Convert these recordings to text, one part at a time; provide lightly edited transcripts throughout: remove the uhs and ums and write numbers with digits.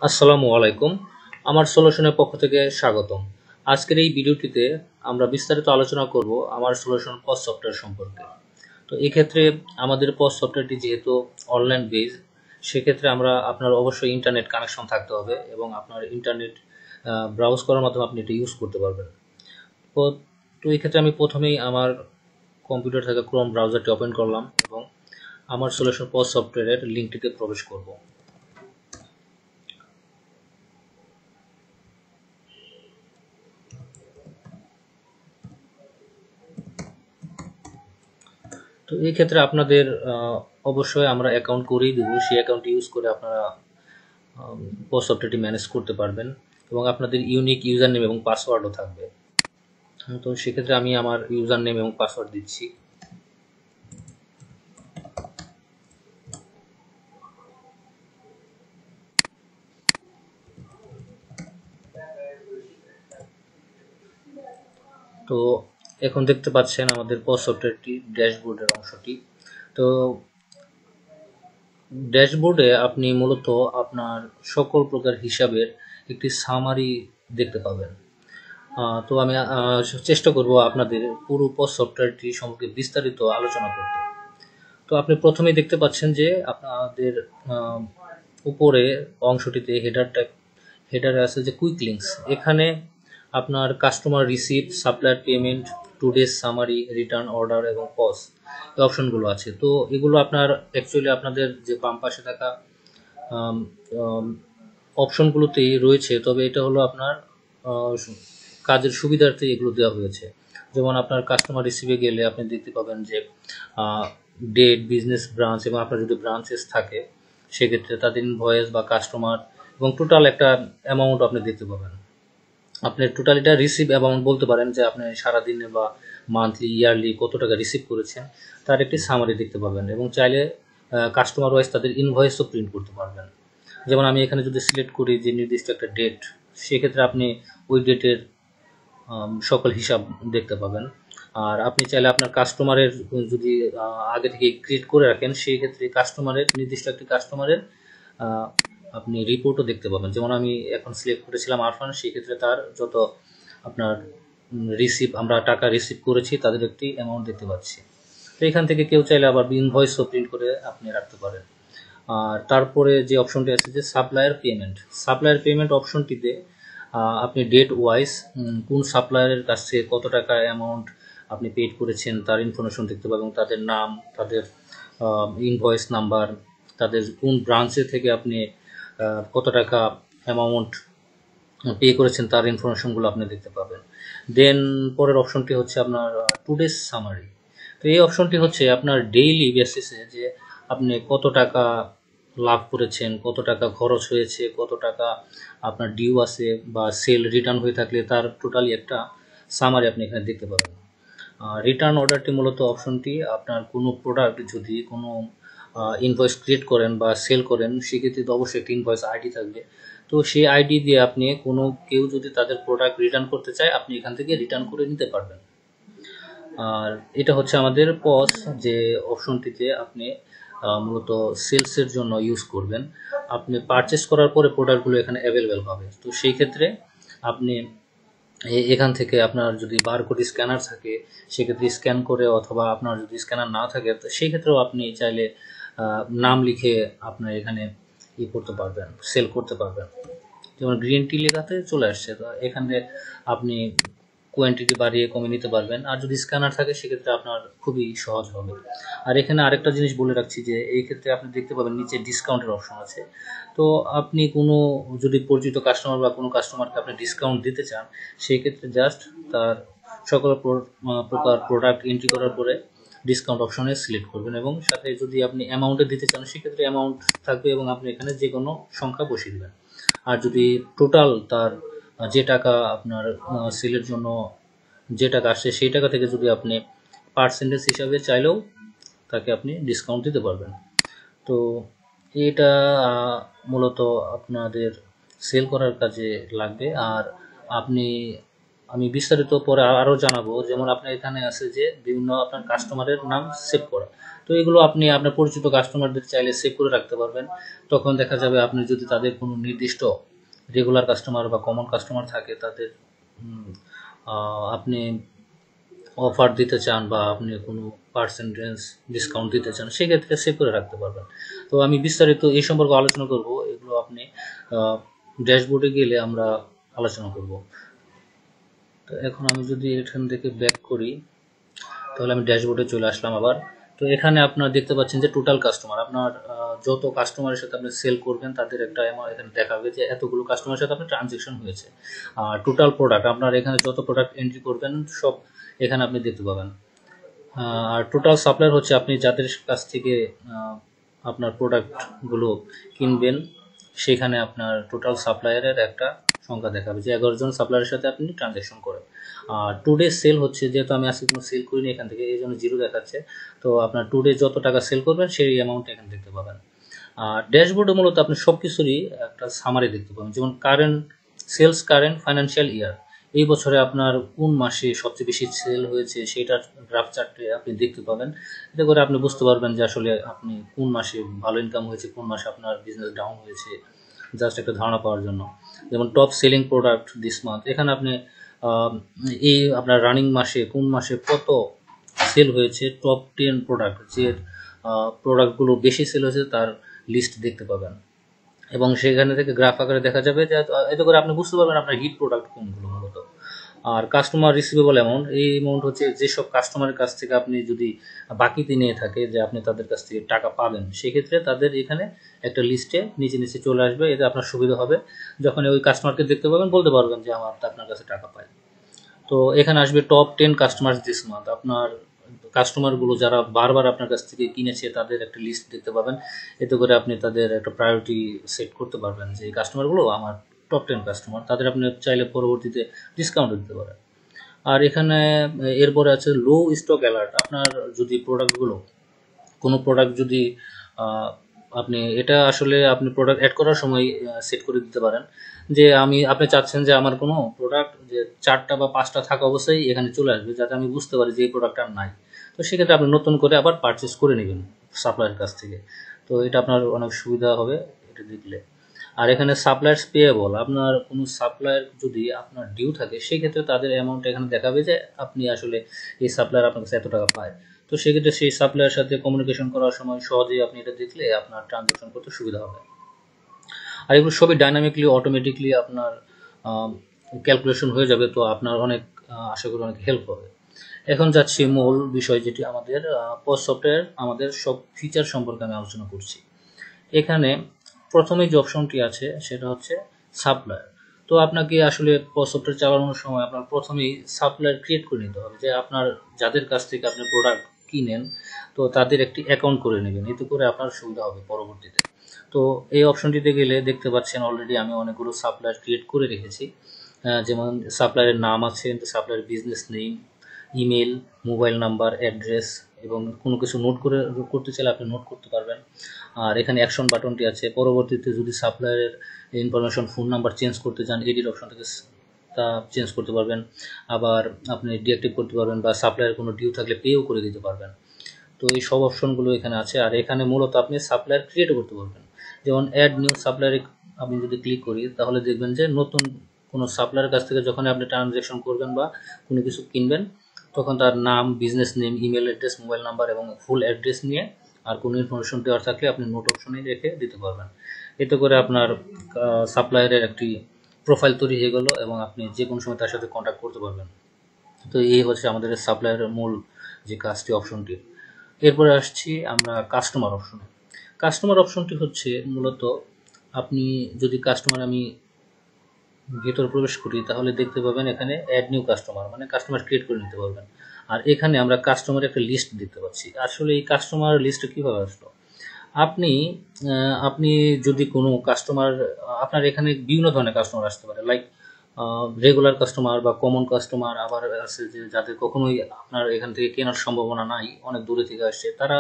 আসসালামু আলাইকুম। আমার সলিউশনের পক্ষ থেকে স্বাগতম। আজকের এই ভিডিওটিতে আমরা বিস্তারিত আলোচনা করব আমার সলিউশন পজ সফটওয়্যার সম্পর্কে। তো এক্ষেত্রে আমাদের পজ সফটওয়্যারটি যেহেতু অনলাইন বেজ, সেক্ষেত্রে আপনার অবশ্যই ইন্টারনেট কানেকশন থাকতে হবে এবং আপনার ইন্টারনেট ব্রাউজ করার মাধ্যমে আপনি এটা ইউজ করতে পারবেন। তো তো এই ক্ষেত্রে আমি প্রথমেই আমার কম্পিউটার থেকে ক্রোম ব্রাউজারটি ওপেন করলাম এবং আমার সলিউশন পজ সফটওয়্যারের লিঙ্কটিতে প্রবেশ করব। তো এই ক্ষেত্রে আপনাদের অবশ্যই আমরা অ্যাকাউন্ট করেই দেবো, সেই অ্যাকাউন্ট ইউজ করে আপনারা পোস্ট সফটওয়্যারটি ম্যানেজ করতে পারবেন এবং আপনাদের ইউনিক ইউজার নেম এবং পাসওয়ার্ডও থাকবে। তো সেক্ষেত্রে আমি আমার ইউজার নেম এবং পাসওয়ার্ড দিচ্ছি। তো এখন দেখতে পাচ্ছেন আমাদের পোস্ট সফটওয়্যারটি ড্যাশবোর্ডের অংশটি। তো ড্যাশবোর্ডে আপনি মূলত আপনার সকল প্রকার হিসাবের একটি সামারি দেখতে পাবেন। তো আমি চেষ্টা করব আপনাদের পুরো পোস্ট সফটওয়্যারটি সম্পর্কে বিস্তারিত আলোচনা করতে। তো আপনি প্রথমেই দেখতে পাচ্ছেন যে আপনাদের উপরে অংশটিতে হেডারে আছে যে কুইক লিঙ্কস। এখানে আপনার customer receipt, supplier payment, today's summary, return order এবং পজ এই অপশনগুলো আছে। তো এগুলো আপনার অ্যাকচুয়ালি আপনাদের যে বাম পাশে থাকা অপশনগুলোতেই রয়েছে, তবে এটা হলো আপনার কাজের সুবিধার্থে এগুলো দেওয়া হয়েছে। যেমন আপনার কাস্টমার রিসিভে গেলে আপনি দেখতে পাবেন যে ডেট, বিজনেস ব্রাঞ্চ এবং আপনার যদি ব্রাঞ্চেস থাকে সেক্ষেত্রে তাদের ইনভয়েস বা কাস্টমার এবং টোটাল একটা অ্যামাউন্ট আপনি দেখতে পাবেন। আপনি টোটাল এটা রিসিভ অ্যামাউন্ট বলতে পারেন যে আপনি সারাদিনে বা মান্থলি, ইয়ারলি কত টাকা রিসিভ করেছেন তার একটি সামারি দেখতে পাবেন এবং চাইলে কাস্টমার ওয়াইজ তাদের ইনভয়েসও প্রিন্ট করতে পারবেন। যেমন আমি এখানে যদি সিলেক্ট করি যে নির্দিষ্ট একটা ডেট, সেক্ষেত্রে আপনি ওই ডেটের সকল হিসাব দেখতে পাবেন। আর আপনি চাইলে আপনার কাস্টমারের যদি আগে থেকে ক্রিয়েট করে রাখেন, সেই ক্ষেত্রে কাস্টমারের নির্দিষ্ট একটি কাস্টমারের আপনি রিপোর্টও দেখতে পাবেন। যেমন আমি এখন সিলেক্ট করেছিলাম আরফান, সেই ক্ষেত্রে তার যত আপনার আমরা টাকা রিসিভ করেছি তাদের একটি অ্যামাউন্ট দেখতে পাচ্ছি। তো এখান থেকে কেউ চাইলে আবার ইনভয়েসও প্রিন্ট করে আপনি রাখতে পারেন। আর তারপরে যে অপশনটি আছে যে সাপ্লায়ার পেমেন্ট অপশনটিতে আপনি ডেট ওয়াইজ কোন সাপ্লায়ারের কাছ থেকে কত টাকা অ্যামাউন্ট আপনি পেড করেছেন তার ইনফরমেশন দেখতে পাবেন, তাদের নাম, তাদের ইনভয়েস নাম্বার, তাদের কোন ব্রাঞ্চে থেকে আপনি কত টাকা অ্যামাউন্ট পে করেছেন তার ইনফরমেশনগুলো আপনি দেখতে পাবেন। দেন পরের অপশনটি হচ্ছে আপনার টুডেজ সামারি। তো এই অপশনটি হচ্ছে আপনার ডেইলি বেসিসে যে আপনি কত টাকা লাভ করেছেন, কত টাকা খরচ হয়েছে, কত টাকা আপনার ডিউ আছে বা সেল রিটার্ন হয়ে থাকলে তার টোটালি একটা সামারি আপনি এখানে দেখতে পাবেন। রিটার্ন অর্ডারটি মূলত অপশনটি আপনার কোনো প্রোডাক্ট যদি কোনো ইনভয়েস ক্রিয়েট করেন বা সেল করেন, সেক্ষেত্রে তো অবশ্যই একটি ইনভয়েস আইডি থাকবে। তো সেই আইডি দিয়ে আপনি কেউ যদি তাদের প্রোডাক্ট রিটার্ন করতে চায়, আপনি এখান থেকে রিটার্ন করে নিতে পারবেন। আর এটা হচ্ছে আমাদের পজ, যে অপশনটিতে আপনি মূলত সেলসের জন্য ইউজ করবেন। আপনি পারচেস করার পরে প্রোডাক্টগুলো এখানে অ্যাভেলেবেল হবে। তো সেই ক্ষেত্রে আপনি এখান থেকে আপনার যদি বারকোড স্ক্যানার থাকে সেক্ষেত্রে স্ক্যান করে, অথবা আপনার যদি স্ক্যানার না থাকে তো সেই ক্ষেত্রেও আপনি চাইলে নাম লিখে আপনার এখানে করতে পারবেন, সেল করতে পারবেন। যেমন গ্রিন টি লেখাতে চলে আসছে, তো এখানে আপনি কোয়ান্টিটি বাড়িয়ে কমিয়ে নিতে পারবেন। আর যদি স্ক্যানার থাকে সেক্ষেত্রে আপনার খুবই সহজ হবে। আর এখানে আরেকটা জিনিস বলে রাখছি যে এই ক্ষেত্রে আপনি দেখতে পাবেন নিচে ডিসকাউন্টের অপশন আছে। তো আপনি কোনো যদি পরিচিত কাস্টমার বা কোনো কাস্টমারকে আপনি ডিসকাউন্ট দিতে চান, সেই ক্ষেত্রে জাস্ট তার সকল প্রকার প্রোডাক্ট এন্ট্রি করার পরে ডিসকাউন্ট অপশনে সিলেক্ট করবেন এবং সাথে যদি আপনি অ্যামাউন্টে দিতে চান সেক্ষেত্রে অ্যামাউন্ট থাকবে এবং আপনি এখানে যে কোনো সংখ্যা বসিয়ে দেবেন। আর যদি টোটাল তার যে টাকা আপনার সেলের জন্য যে টাকা আসছে সেই টাকা থেকে যদি আপনি পার্সেন্টেজ হিসাবে চাইলেও তাকে আপনি ডিসকাউন্ট দিতে পারবেন। তো এটা মূলত আপনাদের সেল করার কাজে লাগবে। আর আপনি আমি বিস্তারিত পরে আরও জানাবো। যেমন আপনার এখানে আছে যে বিভিন্ন আপনার কাস্টমারের নাম সেভ করা, তো এগুলো আপনি আপনার পরিচিত কাস্টমারদের চাইলে সেভ করে রাখতে পারবেন। তখন দেখা যাবে আপনি যদি তাদের কোনো নির্দিষ্ট রেগুলার কাস্টমার বা কমন কাস্টমার থাকে, তাদের আপনি অফার দিতে চান বা আপনি কোনো পার্সেন্টেজ ডিসকাউন্ট দিতে চান, সেক্ষেত্রে সেভ করে রাখতে পারবেন। তো আমি বিস্তারিত এই সম্পর্কে আলোচনা করব, এগুলো আপনি ড্যাশবোর্ডে গেলে আমরা আলোচনা করব। তো এখন আমি যদি এখান থেকে ব্যাক করি, তাহলে আমি ড্যাশবোর্ডে চলে আসলাম আবার। তো এখানে আপনারা দেখতে পাচ্ছেন যে টোটাল কাস্টমার, আপনার যত কাস্টমারের সাথে আপনি সেল করবেন তাদের একটা অ্যামাউন্ট এখানে দেখাবে যে এতগুলো কাস্টমারের সাথে আপনার ট্রানজ্যাকশন হয়েছে। আর টোটাল প্রোডাক্ট, আপনার এখানে যত প্রোডাক্ট এন্ট্রি করবেন সব এখানে আপনি দেখতে পাবেন। আর টোটাল সাপ্লায়ার হচ্ছে আপনি যাদের কাছ থেকে আপনার প্রোডাক্টগুলো কিনবেন, সেখানে আপনার টোটাল সাপ্লায়ারের একটা সংখ্যা দেখাবে যে 11 জন সাপ্লায়ারের সাথে আপনি ট্রানজ্যাকশন করেন। আর টুডে সেল হচ্ছে, যেহেতু আমি আজকে কোনো সেল করিনি এখান থেকে, এই জন্য জিরো দেখাচ্ছে। তো আপনার টুডে যত টাকা সেল করবেন সেই অ্যামাউন্ট এখানে দেখতে পাবেন। আর ড্যাশবোর্ডে মূলত আপনি সব কিছুরই একটা সামারি দেখতে পাবেন, যেমন current sales, current financial year, এই বছরে আপনার কোন মাসে সবচেয়ে বেশি সেল হয়েছে সেটার গ্রাফ চার্টে আপনি দেখতে পাবেন। এতে করে আপনি বুঝতে পারবেন যে আসলে আপনি কোন মাসে ভালো ইনকাম হয়েছে, কোন মাসে আপনার বিজনেস ডাউন হয়েছে, জাস্ট একটা ধারণা পাওয়ার জন্য। যেমন top selling product this month, এখানে আপনি এই আপনার রানিং মাসে কোন মাসে কত সেল হয়েছে, টপ 10 প্রোডাক্ট, যে প্রোডাক্টগুলো বেশি সেল হয়েছে তার লিস্ট দেখতে পাবেন, এবং সেখানে থেকে গ্রাফ আকারে দেখা যাবে যে এতে করে আপনি বুঝতে পারবেন আপনার হিট প্রোডাক্ট কোনগুলো মূলত। আর কাস্টমার রিসিভেবল অ্যামাউন্ট, এই অ্যামাউন্ট হচ্ছে যেসব কাস্টমারের কাছ থেকে আপনি যদি বাকিতে নিয়ে থাকে যে আপনি তাদের কাছ থেকে টাকা পাবেন, সেক্ষেত্রে তাদের এখানে একটা লিস্টে নিচে নিচে চলে আসবে। এতে আপনার সুবিধা হবে, যখন ওই কাস্টমারকে দেখতে পাবেন বলতে পারবেন যে আমার আপনার কাছে টাকা পাই। তো এখানে আসবে টপ 10 কাস্টমার দিস মান্থ, আপনার কাস্টমারগুলো যারা বারবার আপনার কাছ থেকে কিনেছে তাদের একটা লিস্ট দেখতে পাবেন। এতে করে আপনি তাদের একটা প্রায়োরিটি সেট করতে পারবেন যে এই কাস্টমারগুলো আমার টপ 10 কাস্টমার, তাদের আপনি চাইলে পরবর্তীতে ডিসকাউন্ট দিতে পারেন। আর এখানে এরপরে আছে লো স্টক অ্যালার্ট, আপনার যদি প্রোডাক্টগুলো কোনো প্রোডাক্ট যদি আপনি এটা আসলে আপনি প্রোডাক্ট অ্যাড করার সময় সেট করে দিতে পারেন যে আপনি চাচ্ছেন যে আমার কোনো প্রোডাক্ট যে 4টা বা 5টা থাকা অবস্থায় এখানে চলে আসবে, যাতে আমি বুঝতে পারি যে এই প্রোডাক্ট আর নাই। তো সেক্ষেত্রে আপনি নতুন করে আবার পারচেস করে নেবেন সাপ্লায়ারের কাছ থেকে। তো এটা আপনার অনেক সুবিধা হবে এটা দেখলে। আর এখানে সাপ্লায়ার্স পেয়েবল, আপনার কোনো সাপ্লায়ার যদি আপনার ডিউ থাকে সেক্ষেত্রে তাদের অ্যামাউন্ট এখানে দেখাবে যে আপনি আসলে এই সাপ্লায়ার আপনার কাছে এত টাকা পায়। তো সেক্ষেত্রে সেই সাপ্লায়ারের সাথে কমিউনিকেশন করার সময় সহজেই আপনি এটা দেখলে আপনার ট্রানজ্যাকশন করতে সুবিধা হবে। আর এগুলো সবই ডাইনামিকলি অটোমেটিকলি আপনার ক্যালকুলেশন হয়ে যাবে, তো আপনার অনেক আশা করি অনেক হেল্প হবে। এখন যাচ্ছি মূল বিষয়, যেটি আমাদের পজ সফটওয়্যার আমাদের সব ফিচার সম্পর্কে আমি আলোচনা করছি। এখানে প্রথমেই যে অপশনটি আছে সেটা হচ্ছে সাপ্লায়ার। তো আপনাকে আসলে পজ সফটওয়্যার চালানোর সময় আপনার প্রথমেই সাপ্লায়ার ক্রিয়েট করে নিতে হবে, যে আপনার যাদের কাছ থেকে আপনি প্রোডাক্ট কিনেন তো তাদের একটি অ্যাকাউন্ট করে নেবেন, এতে করে আপনার সুবিধা হবে পরবর্তীতে। তো এই অপশনটিতে গেলে দেখতে পাচ্ছেন অলরেডি আমি অনেকগুলো সাপ্লায়ার ক্রিয়েট করে রেখেছি। যেমন সাপ্লায়ারের নাম আছে, supplier business name, email, mobile number, address, এবং কোনো কিছু করতে চাইলে আপনি নোট করতে পারবেন। আর এখানে অ্যাকশন বাটনটি আছে, পরবর্তীতে যদি সাপ্লায়ারের ইনফরমেশন ফোন নাম্বার চেঞ্জ করতে চান এডিট অপশন থেকে তা চেঞ্জ করতে পারবেন। আবার আপনি ডিঅ্যাক্টিভ করতে পারবেন বা সাপ্লায়ার কোনো ডিউ থাকলে পেও করে দিতে পারবেন। তো এই সব অপশনগুলো এখানে আছে। আর এখানে মূলত আপনি সাপ্লায়ার ক্রিয়েটও করতে পারবেন, যেমন অ্যাড নিউ সাপ্লায়ারে আমি যদি ক্লিক করি তাহলে দেখবেন যে নতুন কোনো সাপ্লায়ারের কাছ থেকে যখন আপনি ট্রানজ্যাকশন করবেন বা কোনো কিছু কিনবেন, তখন তার নাম, business name, email address, mobile number এবং ফুল অ্যাড্রেস নিয়ে আর কোনো ইনফরমেশন দেওয়ার থাকলে আপনি নোট অপশনে রেখে দিতে পারবেন। এতে করে আপনার সাপ্লায়ারের একটি প্রোফাইল তৈরি হয়ে গেল এবং আপনি যে কোনো সময় তার সাথে কন্ট্যাক্ট করতে পারবেন। তো এই হচ্ছে আমাদের সাপ্লায়ারের মূল যে কাজটি, অপশনটি। এরপরে আসছি আমরা কাস্টমার অপশনে। কাস্টমার অপশনটি হচ্ছে মূলত আপনি যদি আমি ভেতর প্রবেশ করি তাহলে দেখতে পাবেন এখানে অ্যাড নিউ কাস্টমার, মানে কাস্টমার ক্রিয়েট করে নিতে পারবেন। আর এখানে আমরা কাস্টমারের একটা লিস্ট দেখতে পাচ্ছি। আসলে এই কাস্টমার লিস্টটা কীভাবে আসলো, আপনি আপনি যদি কোনো কাস্টমার, আপনার এখানে বিভিন্ন ধরনের কাস্টমার আসতে পারে, লাইক রেগুলার কাস্টমার বা কমন কাস্টমার, আবার আছে যে যাদের কখনোই আপনার এখান থেকে কেনার সম্ভাবনা নাই, অনেক দূরে থেকে আসছে, তারা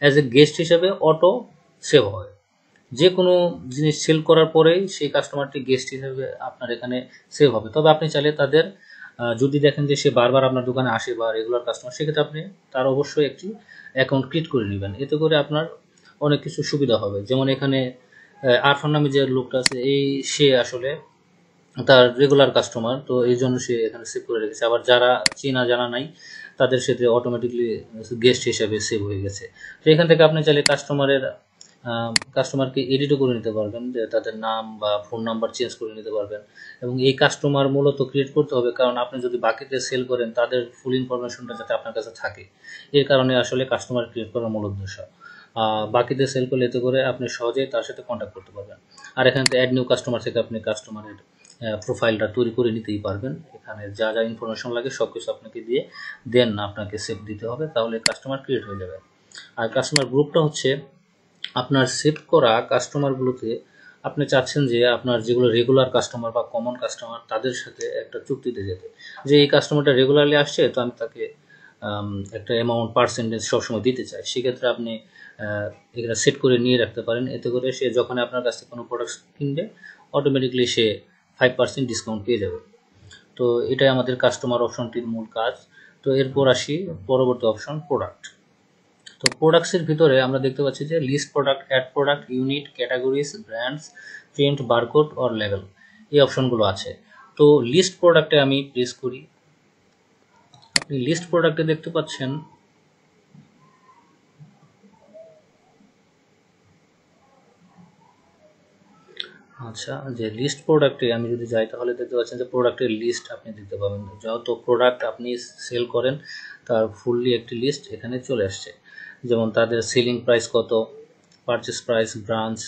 অ্যাজ এ গেস্ট হিসেবে অটো সেভ হয়। যে কোনো জিনিস সেল করার পরেই সেই কাস্টমারটি গেস্ট হিসেবে আপনার এখানে সেভ হবে। তবে আপনি চাইলে তাদের যদি দেখেন যে সে বারবার আপনার দোকানে আসে বা রেগুলার কাস্টমার, সেক্ষেত্রে আপনি তার অবশ্যই একটি অ্যাকাউন্ট ক্রিয়েট করে নেবেন। এতে করে আপনার অনেক কিছু সুবিধা হবে। যেমন এখানে আরফান নামে যে লোকটা আছে, সে আসলে তার রেগুলার কাস্টমার, তো এই জন্য সে এখানে সেভ করে রেখেছে। আবার যারা চেনা জানা নাই তাদের সাথে অটোমেটিকলি গেস্ট হিসাবে সেভ হয়ে গেছে। তো এখান থেকে আপনি চাইলে কাস্টমারকে এডিটও করে নিতে পারবেন, যে তাদের নাম বা ফোন নাম্বার চেঞ্জ করে নিতে পারবেন। এবং এই কাস্টমার মূলত ক্রিয়েট করতে হবে, কারণ আপনি যদি বাকিতে সেল করেন তাদের ফুল ইনফরমেশনটা যাতে আপনার কাছে থাকে, এর কারণে আসলে কাস্টমার ক্রিয়েট করার মূল উদ্দেশ্য। বাকিতে সেল করলে এতে করে আপনি সহজেই তার সাথে কন্ট্যাক্ট করতে পারবেন। আর এখান থেকে অ্যাড নিউ কাস্টমার থেকে আপনি কাস্টমারের প্রোফাইলটা তৈরি করে নিতেই পারবেন। এখানে যা যা ইনফরমেশন লাগে সব কিছু আপনাকে দিয়ে দেন আপনাকে সেভ দিতে হবে, তাহলে কাস্টমার ক্রিয়েট হয়ে যাবে। আর কাস্টমার গ্রুপটা হচ্ছে আপনার সেভ করা কাস্টমারগুলোকে আপনি চাচ্ছেন যে আপনার যেগুলো রেগুলার কাস্টমার বা কমন কাস্টমার তাদের সাথে একটা চুক্তিতে যেতে, যে এই কাস্টমারটা রেগুলারলি আসছে, তো আমি তাকে একটা অ্যামাউন্ট পার্সেন্টেজ সবসময় দিতে চাই। সেক্ষেত্রে আপনি এগুলো সেট করে নিয়ে রাখতে পারেন। এতে করে সে যখন আপনার কাছ থেকে কোনো প্রোডাক্ট কিনবে, অটোমেটিকলি সে 5% ডিসকাউন্ট পেয়ে যাবে। তো এটাই আমাদের কাস্টমার অপশনটির মূল কাজ। তো এরপর আসি পরবর্তী অপশন, প্রোডাক্ট। তো প্রোডাক্টসের ভিতরে আমরা দেখতে পাচ্ছি যে list product, add product, unit, categories, brands, print, barcode or level, এই অপশনগুলো আছে। তো লিস্ট প্রোডাক্টে আমি প্রেস করি। আপনি লিস্ট প্রোডাক্টে দেখতে পাচ্ছেন আচ্ছা, যে লিস্ট প্রোডাক্টে আমি যদি যাই তাহলে দেখতে পাচ্ছেন যে প্রোডাক্টের লিস্ট আপনি দেখতে পাবেন। যত প্রোডাক্ট আপনি সেল করেন তার ফুললি একটি লিস্ট এখানে চলে আসছে। যেমন তাদের সেলিং প্রাইস কত, পারচেস প্রাইস, ব্রাঞ্চ,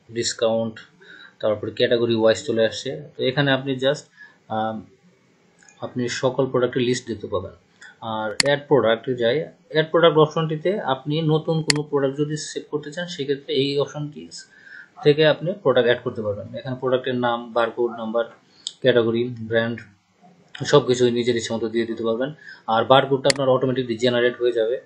ডিসকাউন্ট, তারপরে ক্যাটাগরি ওয়াইজ চলে আসছে। তো এখানে আপনি জাস্ট আপনি সকল প্রোডাক্টের লিস্ট দেখতে পাবেন। আর অ্যাড প্রোডাক্টে যাই, অ্যাড প্রোডাক্ট অপশনটিতে আপনি নতুন কোনো প্রোডাক্ট যদি সেভ করতে চান, সেক্ষেত্রে এই অপশনটি থেকে আপনি প্রোডাক্ট অ্যাড করতে পারবেন। এখানে প্রোডাক্টের নাম, বারকোড নাম্বার, ক্যাটাগরি, ব্র্যান্ড সব কিছুই নিজের ইচ্ছে মতো দিয়ে দিতে পারবেন। আর বারকোডটা আপনার অটোমেটিকলি জেনারেট হয়ে যাবে।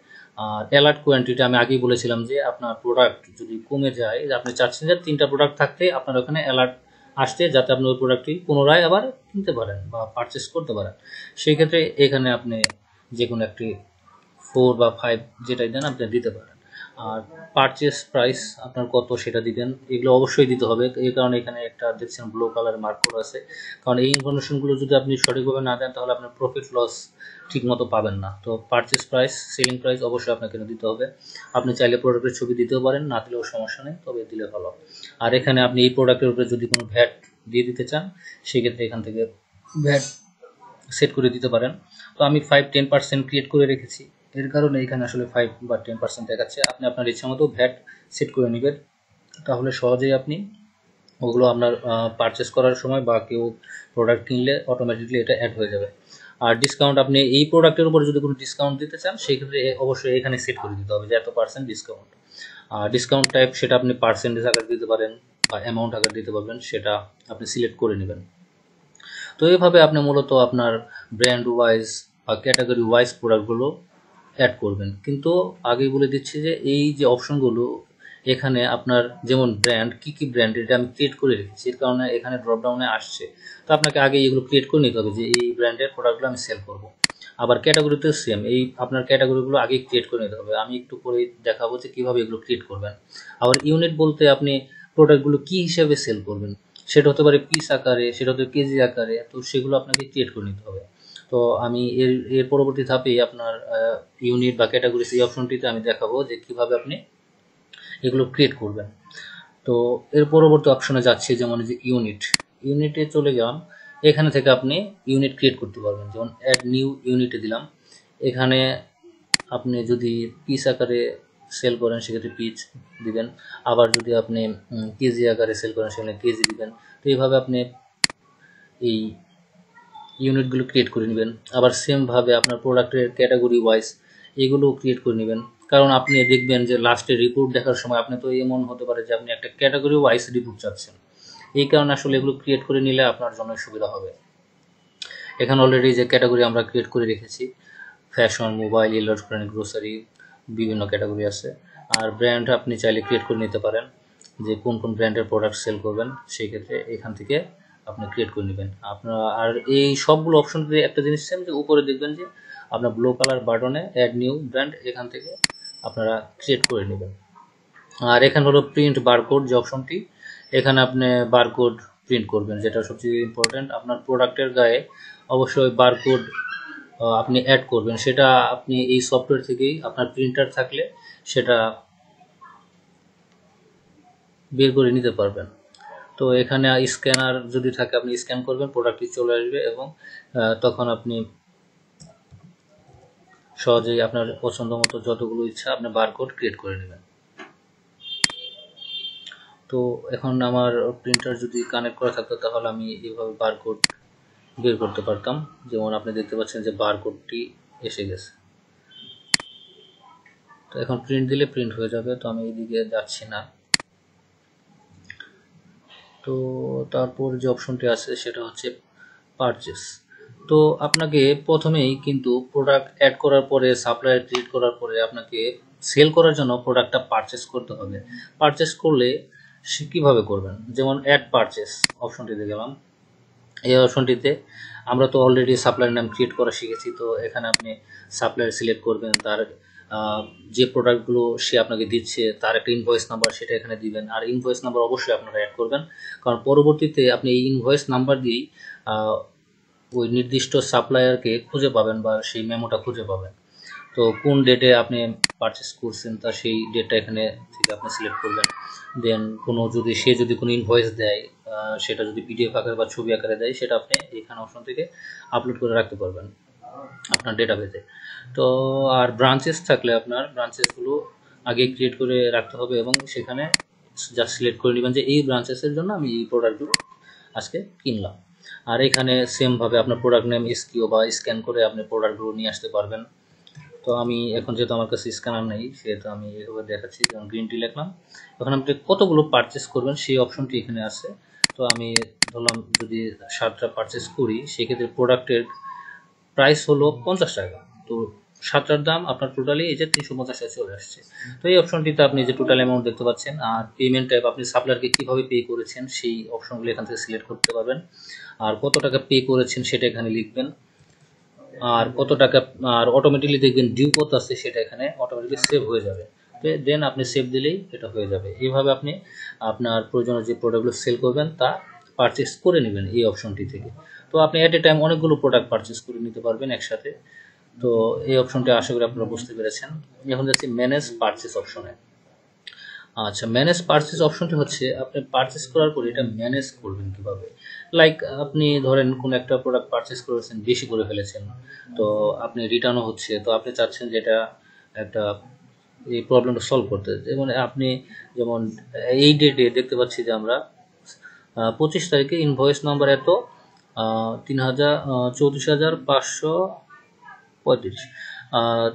আর অ্যালার্ট কোয়ান্টিটি আমি আগেই বলেছিলাম যে আপনার প্রোডাক্ট যদি কমে যায়, আপনি চাচ্ছেন যে 3টা প্রোডাক্ট থাকতে, আপনার ওখানে অ্যালার্ট আসছে যাতে আপনি ওই প্রোডাক্টটি পুনরায় আবার কিনতে পারেন বা পারচেস করতে পারেন। সেই ক্ষেত্রে এখানে আপনি যে কোনো একটি 4 বা 5 যেটাই দেন আপনি দিতে পারেন। আর পারচেস প্রাইস আপনার কত সেটা দিবেন, এগুলো অবশ্যই দিতে হবে। এই কারণে এখানে একটা দেখছেন ব্লু কালার মার্ক করা আছে, কারণ এই ইনফরমেশনগুলো যদি আপনি সঠিকভাবে না দেন তাহলে আপনার প্রফিট লস ঠিক মতো পাবেন না। তো পারচেস প্রাইস, সেলিং প্রাইস অবশ্যই আপনাকে দিতে হবে। আপনি চাইলে প্রোডাক্টের ছবি দিতেও পারেন, না দিলেও সমস্যা নেই, তবে দিলে ভালো। আর এখানে আপনি এই প্রোডাক্টের উপরে যদি কোনো ভ্যাট দিয়ে দিতে চান, সেক্ষেত্রে এখান থেকে ভ্যাট সেট করে দিতে পারেন। তো আমি 5-10% ক্রিয়েট করে রেখেছি, এর কারণে এখানে আসলে 5 বা 10% দেখাচ্ছে। আপনি আপনার ইচ্ছা মতো ভ্যাট সেট করে নেবেন, তাহলে সহজেই আপনি ওগুলো আপনার পারচেস করার সময় বা কেউ প্রোডাক্ট কিনলে অটোমেটিকলি এটা অ্যাড হয়ে যাবে। আর ডিসকাউন্ট, আপনি এই প্রোডাক্টের উপরে যদি কোনো ডিসকাউন্ট দিতে চান, সেক্ষেত্রে অবশ্যই এখানে সেট করে দিতে হবে যে এত % ডিসকাউন্ট। আর ডিসকাউন্ট টাইপ সেটা আপনি পার্সেন্টেজ আকারে দিতে পারেন বা অ্যামাউন্ট আকারে দিতে পারবেন, সেটা আপনি সিলেক্ট করে নেবেন। তো এইভাবে আপনি মূলত আপনার ব্র্যান্ড ওয়াইজ বা ক্যাটাগরি ওয়াইজ প্রোডাক্টগুলো অ্যাড করবেন। কিন্তু আগেই বলে দিচ্ছি যে এই যে অপশনগুলো এখানে আপনার, যেমন ব্র্যান্ড, কী ব্র্যান্ড এটা আমি ক্রিয়েট করে রেখেছি, এর কারণে এখানে ড্রপডাউনে আসছে। তো আপনাকে আগে এগুলো ক্রিয়েট করে নিতে হবে যে এই ব্র্যান্ডের প্রোডাক্টগুলো আমি সেল করব। আবার ক্যাটাগরিতেও সেম, এই আপনার ক্যাটাগরিগুলো আগে ক্রিয়েট করে নিতে হবে। আমি একটু পরে দেখাবো যে কীভাবে এগুলো ক্রিয়েট করবেন। আবার ইউনিট বলতে আপনি প্রোডাক্টগুলো কী হিসেবে সেল করবেন, সেটা হতে পারে পিস আকারে, সেটা হতে কেজি আকারে, তো সেগুলো আপনাকে ক্রিয়েট করে নিতে হবে। তো আমি এর পরবর্তী ধাপে আপনার ইউনিট বা ক্যাটাগরিজ এই অপশনটিতে আমি দেখাবো যে কিভাবে আপনি এগুলো ক্রিয়েট করবেন। তো এর পরবর্তী অপশনে যাচ্ছি, যেমন যে ইউনিটে চলে যান। এখানে থেকে আপনি ইউনিট ক্রিয়েট করতে পারবেন। যেমন অ্যাড নিউ ইউনিটে দিলাম। এখানে আপনি যদি পিস আকারে সেল করেন সেক্ষেত্রে পিস দিবেন, আবার যদি আপনি কেজি আকারে সেল করেন সেখানে কেজি দিবেন। তো এইভাবে আপনি এই ইউনিটগুলো ক্রিয়েট করে নেবেন। আবার সেমভাবে আপনার প্রোডাক্টের ক্যাটাগরি ওয়াইজ এগুলো ক্রিয়েট করে নেবেন, কারণ আপনি দেখবেন যে লাস্টে রিপোর্ট দেখার সময় আপনি তো এমন হতে পারে যে আপনি একটা ক্যাটাগরি ওয়াইজ রিপোর্ট চাচ্ছেন। এই কারণে আসলে এগুলো ক্রিয়েট করে নিলে আপনার জন্য সুবিধা হবে। এখানে অলরেডি যে ক্যাটাগরি আমরা ক্রিয়েট করে রেখেছি, ফ্যাশন, মোবাইল, ইলেকট্রনিক, গ্রোসারি, বিভিন্ন ক্যাটাগরি আছে। আর ব্র্যান্ড আপনি চাইলে ক্রিয়েট করে নিতে পারেন যে কোন কোন ব্র্যান্ডের প্রোডাক্ট সেল করবেন, সেই ক্ষেত্রে এখান থেকে আপনি ক্রিয়েট করে নেবেন আপনার। আর এই সবগুলো অপশন দিয়ে একটা জিনিস সেম, যে উপরে দেখবেন যে আপনার ব্লু কালার বাটনে অ্যাড নিউ ব্র্যান্ড, এখান থেকে আপনারা ক্রিয়েট করে নেবেন। আর এখানে হলো প্রিন্ট বারকোড যে অপশনটি, এখানে আপনি বারকোড প্রিন্ট করবেন, যেটা সবচেয়ে ইম্পর্টেন্ট। আপনার প্রোডাক্টের গায়ে অবশ্যই বারকোড আপনি অ্যাড করবেন, সেটা আপনি এই সফটওয়্যার থেকেই, আপনার প্রিন্টার থাকলে সেটা বের করে নিতে পারবেন। তো এখানে স্ক্যানার যদি থাকে আপনি স্ক্যান করবেন, প্রোডাক্টটি চলে আসবে এবং তখন আপনি সহজেই আপনার পছন্দ মতো যতগুলো ইচ্ছা আপনি বারকোড ক্রিয়েট করে নেবেন। তো এখন আমার প্রিন্টার যদি কানেক্ট করা থাকতো তাহলে আমি এইভাবে বারকোড বের করতে পারতাম। যেমন আপনি দেখতে পাচ্ছেন যে বারকোডটি এসে গেছে। তো এখন প্রিন্ট দিলে প্রিন্ট হয়ে যাবে, তো আমি এইদিকে যাচ্ছি না। তো তারপর যে অপশনটি আছে সেটা হচ্ছে পারচেস। তো আপনাকে প্রথমেই কিন্তু প্রোডাক্ট অ্যাড করার পরে, সাপ্লায়ার ক্রিয়েট করার পরে আপনাকে সেল করার জন্য প্রোডাক্টটা পারচেস করতে হবে। পারচেস করলে সে কীভাবে করবেন, যেমন অ্যাড পারচেস অপশনটিতে গেলাম। এই অপশনটিতে আমরা তো অলরেডি সাপ্লায়ার নাম ক্রিয়েট করা শিখেছি, তো এখানে আপনি সাপ্লায়ার সিলেক্ট করবেন, তার যে প্রোডাক্টগুলো সে আপনাকে দিচ্ছে তার একটা ইনভয়েস নাম্বার সেটা এখানে দিবেন। আর ইনভয়েস নাম্বার অবশ্যই আপনারা অ্যাড করবেন, কারণ পরবর্তীতে আপনি এই ইনভয়েস নাম্বার দিয়েই ওই নির্দিষ্ট সাপ্লায়ারকে খুঁজে পাবেন বা সেই মেমোটা খুঁজে পাবেন। তো কোন ডেটে আপনি পারচেস করছেন তা সেই ডেটটা এখানে থেকে আপনি সিলেক্ট করবেন। দেন সে যদি কোনো ইনভয়েস দেয়, সেটা যদি পিডিএফ আকারে বা ছবি আকারে দেয়, সেটা আপনি এখানে অপশন থেকে আপলোড করে রাখতে পারবেন আপনার ডেটাবেসে। তো আর ব্রাঞ্চেস থাকলে আপনার ব্রাঞ্চেসগুলো আগে ক্রিয়েট করে রাখতে হবে এবং সেখানে জাস্ট সিলেক্ট করে নেবেন যে এই ব্রাঞ্চেসের জন্য আমি এই প্রোডাক্টগুলো আজকে কিনলাম। আর এখানে সেমভাবে আপনার প্রোডাক্ট নেম এসকিউ বা স্ক্যান করে আপনি প্রোডাক্টগুলো নিয়ে আসতে পারবেন। তো আমি এখন যেহেতু আমার কাছে স্ক্যানার নেই সেহেতু আমি এভাবে দেখাচ্ছি, যেমন গ্রিন টি লিখলাম। এখন আপনি কতগুলো পারচেস করবেন সেই অপশনটি এখানে আছে। তো আমি ধরলাম যদি 7টা পারচেস করি, সেক্ষেত্রে প্রোডাক্টের প্রাইস হলো 50 টাকা। তো 7টার দাম আপনার টোটালি এই যে 350 টাকা চলে আসছে। তো এই অপশনটিতে আপনি যে টোটাল অ্যামাউন্ট দেখতে পাচ্ছেন, আর পেমেন্ট টাইপ আপনি সাপ্লায়ারকে কীভাবে পে করেছেন সেই অপশনগুলো এখান থেকে সিলেক্ট করতে পারবেন। আর কত টাকা পে করেছেন সেটা এখানে লিখবেন, আর কত টাকা, আর অটোমেটিকলি দেখবেন ডিউ কত আছে সেটা এখানে অটোমেটিকলি সেভ হয়ে যাবে। দেন আপনি সেভ দিলেই এটা হয়ে যাবে। এইভাবে আপনি আপনার প্রয়োজনীয় যে প্রোডাক্টগুলো সেল করবেন তা পারচেস করে নেবেন এই অপশনটি থেকে। তো আপনি অ্যাট এ টাইম অনেকগুলো প্রোডাক্ট পারচেস করে নিতে পারবেন একসাথে। তো এই অপশনটি আশা করি আপনারা বুঝতে পেরেছেন। এখন যাচ্ছি ম্যানেজ পারচেস অপশনে। আচ্ছা, ম্যানেজ পারচেস অপশনটি হচ্ছে আপনি পারচেস করার পরে এটা ম্যানেজ করবেন কিভাবে। লাইক আপনি ধরেন কোনো একটা প্রোডাক্ট পারচেস করেছেন, বেশি করে ফেলেছেন, তো আপনি রিটার্নও হচ্ছে, তো আপনি চাচ্ছেন যে এটা একটা এই প্রবলেমটা সলভ করতে। যেমন এই ডেটে দেখতে পাচ্ছি যে আমরা 25 তারিখে ইনভয়েস নাম্বার এত 34,535,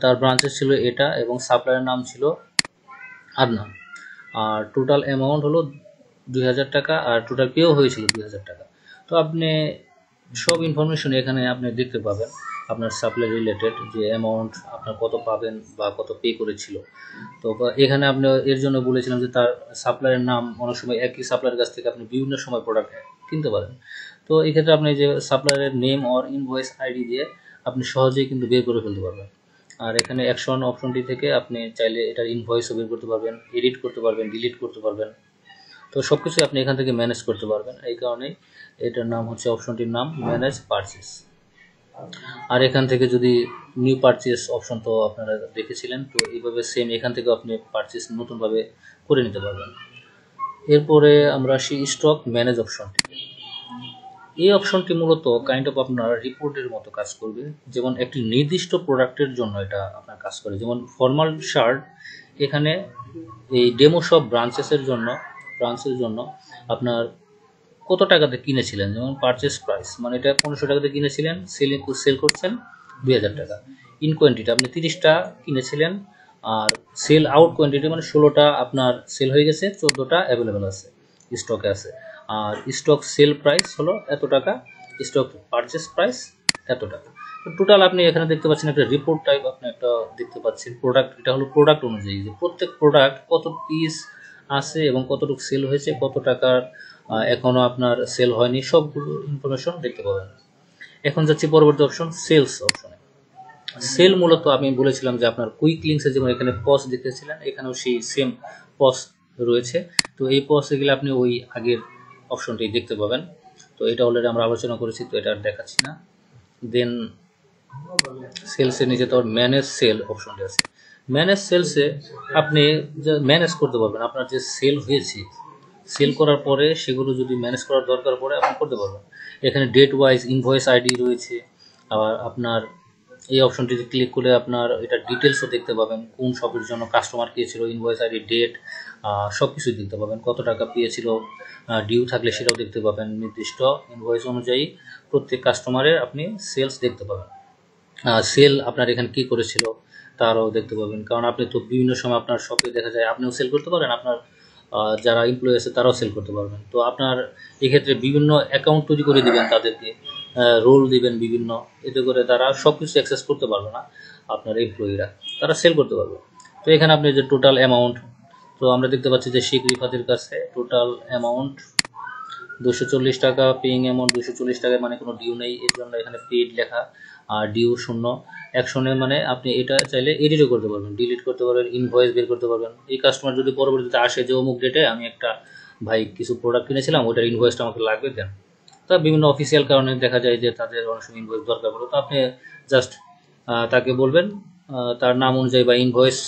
তার ব্রাঞ্চেস ছিল এটা এবং সাপ্লায়ার নাম ছিল আদনান। আর টোটাল অ্যামাউন্ট হলো 2000 টাকা, আর টোটাল পেও হয়েছিল 2000 টাকা। তো আপনি সব ইনফরমেশন এখানে আপনি দেখতে পাবেন, আপনার সাপ্লাই রিলেটেড যে অ্যামাউন্ট আপনার কত পাবেন বা কত পে করেছিল। তো এখানে আপনি এর জন্য বলেছিলাম যে তার সাপ্লায়ারের নাম, অনেক সময় একই সাপ্লায়ারের কাছ থেকে আপনি বিভিন্ন সময় প্রোডাক্ট কিনতে পারেন। তো এক্ষেত্রে আপনি যে সাপ্লায়ারের নেম অর ইনভয়েস আইডি দিয়ে আপনি সহজেই কিন্তু বের করে ফেলতে পারবেন। আর এখানে অ্যাকশন অপশনটি থেকে আপনি চাইলে এটার ইনভয়েসও বের করতে পারবেন, এডিট করতে পারবেন, ডিলিট করতে পারবেন। তো সব কিছুই আপনি এখান থেকে ম্যানেজ করতে পারবেন। এই কারণেই এটার নাম হচ্ছে, অপশনটির নাম ম্যানেজ পারচেস। আর এখান থেকে যদি নিউ পারচেস অপশন তো আপনারা দেখেছিলেন, তো এইভাবে সেম এখান থেকে আপনি পারচেস নতুনভাবে করে নিতে পারবেন। এরপরে আমরা আসি স্টক ম্যানেজ অপশনটি। এই অপশনটি মূলত কাইন্ড অফ আপনার রিপোর্টের মতো কাজ করবে। যেমন একটি নির্দিষ্ট প্রোডাক্টের জন্য এটা আপনার কাজ করে, যেমন ফর্মাল শার্ট, এখানে এই ডেমো সব ব্রাঞ্চের জন্য আপনার কত টাকাতে কিনেছিলেন, যেমন পারচেস প্রাইস মানে এটা 1500 টাকাতে কিনেছিলেন, সেল করছেন 2000 টাকা। ইন কোয়ান্টিটি আপনি 30টা কিনেছিলেন, আর সেল আউট কোয়ান্টিটি মানে 16টা আপনার সেল হয়ে গেছে, 14টা অ্যাভেলেবেল আছে, স্টকে আছে। আর স্টক সেল প্রাইস হলো এত টাকা, স্টক পারচেস প্রাইস এত টাকা। তো টোটাল আপনি এখানে দেখতে পাচ্ছেন একটা রিপোর্ট টাইপ আপনি একটা দেখতে পাচ্ছেন প্রোডাক্ট। এটা হলো প্রোডাক্ট অনুযায়ী যে প্রত্যেক প্রোডাক্ট কত পিস আছে এবং কতটুকু সেল হয়েছে, কত টাকার এখনও আপনার সেল হয়নি, সবগুলো ইনফরমেশন দেখতে পাবেন। এখন যাচ্ছি পরবর্তী অপশন, সেলস অপশনে। সেল মূলত আমি বলেছিলাম যে আপনার কুইক লিঙ্কসে যেমন এখানে পজ দেখতেছিলেন, এখানেও সেই সেম পজ রয়েছে। তো এই পজে গেলে আপনি ওই আগের অপশনটি দেখতে পাবেন। তো এটা অলরেডি আমরা আলোচনা করেছি, তো এটা আর দেখাচ্ছি না। দেন সেলসের নিচে তো ম্যানেজ সেল অপশনটি আছে। ম্যানেজ সেলসে আপনি ম্যানেজ করতে পারবেন আপনার যে সেল হয়েছে, সেল করার পরে সেগুলো যদি ম্যানেজ করার দরকার পড়ে আপনি করতে পারবেন। এখানে ডেট ওয়াইজ ইনভয়েস আইডি রয়েছে। আবার আপনার এই অপশনটিতে ক্লিক করে আপনার এটা ডিটেলসও দেখতে পাবেন, কোন শপের জন্য কাস্টমার পেয়েছিল, ইনভয়েস আইডি, ডেট, সব কিছুই দেখতে পাবেন। কত টাকা পেয়েছিল, ডিউ থাকলে সেটাও দেখতে পাবেন। নির্দিষ্ট ইনভয়েস অনুযায়ী প্রত্যেক কাস্টমারের আপনি সেলস দেখতে পাবেন। সেল আপনার এখানে কী করেছিল তারও দেখতে পাবেন, কারণ আপনি তো বিভিন্ন সময় আপনার শপে দেখা যায় আপনিও সেল করতে পারেন, আপনার যারা এমপ্লয়ি আছে তারাও সেল করতে পারবেন। তো আপনার এক্ষেত্রে বিভিন্ন অ্যাকাউন্ট তৈরি করে দিবেন, তাদেরকে রোল দিবেন বিভিন্ন, এতে করে তারা সব কিছু অ্যাক্সেস করতে পারবে না, আপনার এমপ্লয়িরা, তারা সেল করতে পারবে। তো এখানে আপনি যে টোটাল অ্যামাউন্ট, তো আমরা দেখতে পাচ্ছি যে শেখ রিফাতের কাছে টোটাল অ্যামাউন্ট 240 টাকা, পেইং অ্যামাউন্ট 240 টাকা, মানে কোনো ডিউ নেই, এর জন্য এখানে পেইড লেখা, আর ডিউ 0, অ্যাকশনে মানে আপনি এটা চাইলে এডিটও করতে পারবেন, ডিলিট করতে পারবেন, ইনভয়েস বের করতে পারবেন। এই কাস্টমার যদি পরবর্তীতে আসে যে অমুক ডেটে আমি একটা ভাই কিছু প্রোডাক্ট কিনেছিলাম, ওটার ইনভয়েসটা আমাকে লাগবে দেন, তা বিভিন্ন অফিসিয়াল কারণে দেখা যায় যে তাদের অনেক সময় ইনভয়েস দরকার পড়ে, তো আপনি জাস্ট তাকে বলবেন, তার নাম অনুযায়ী বা ইনভয়েস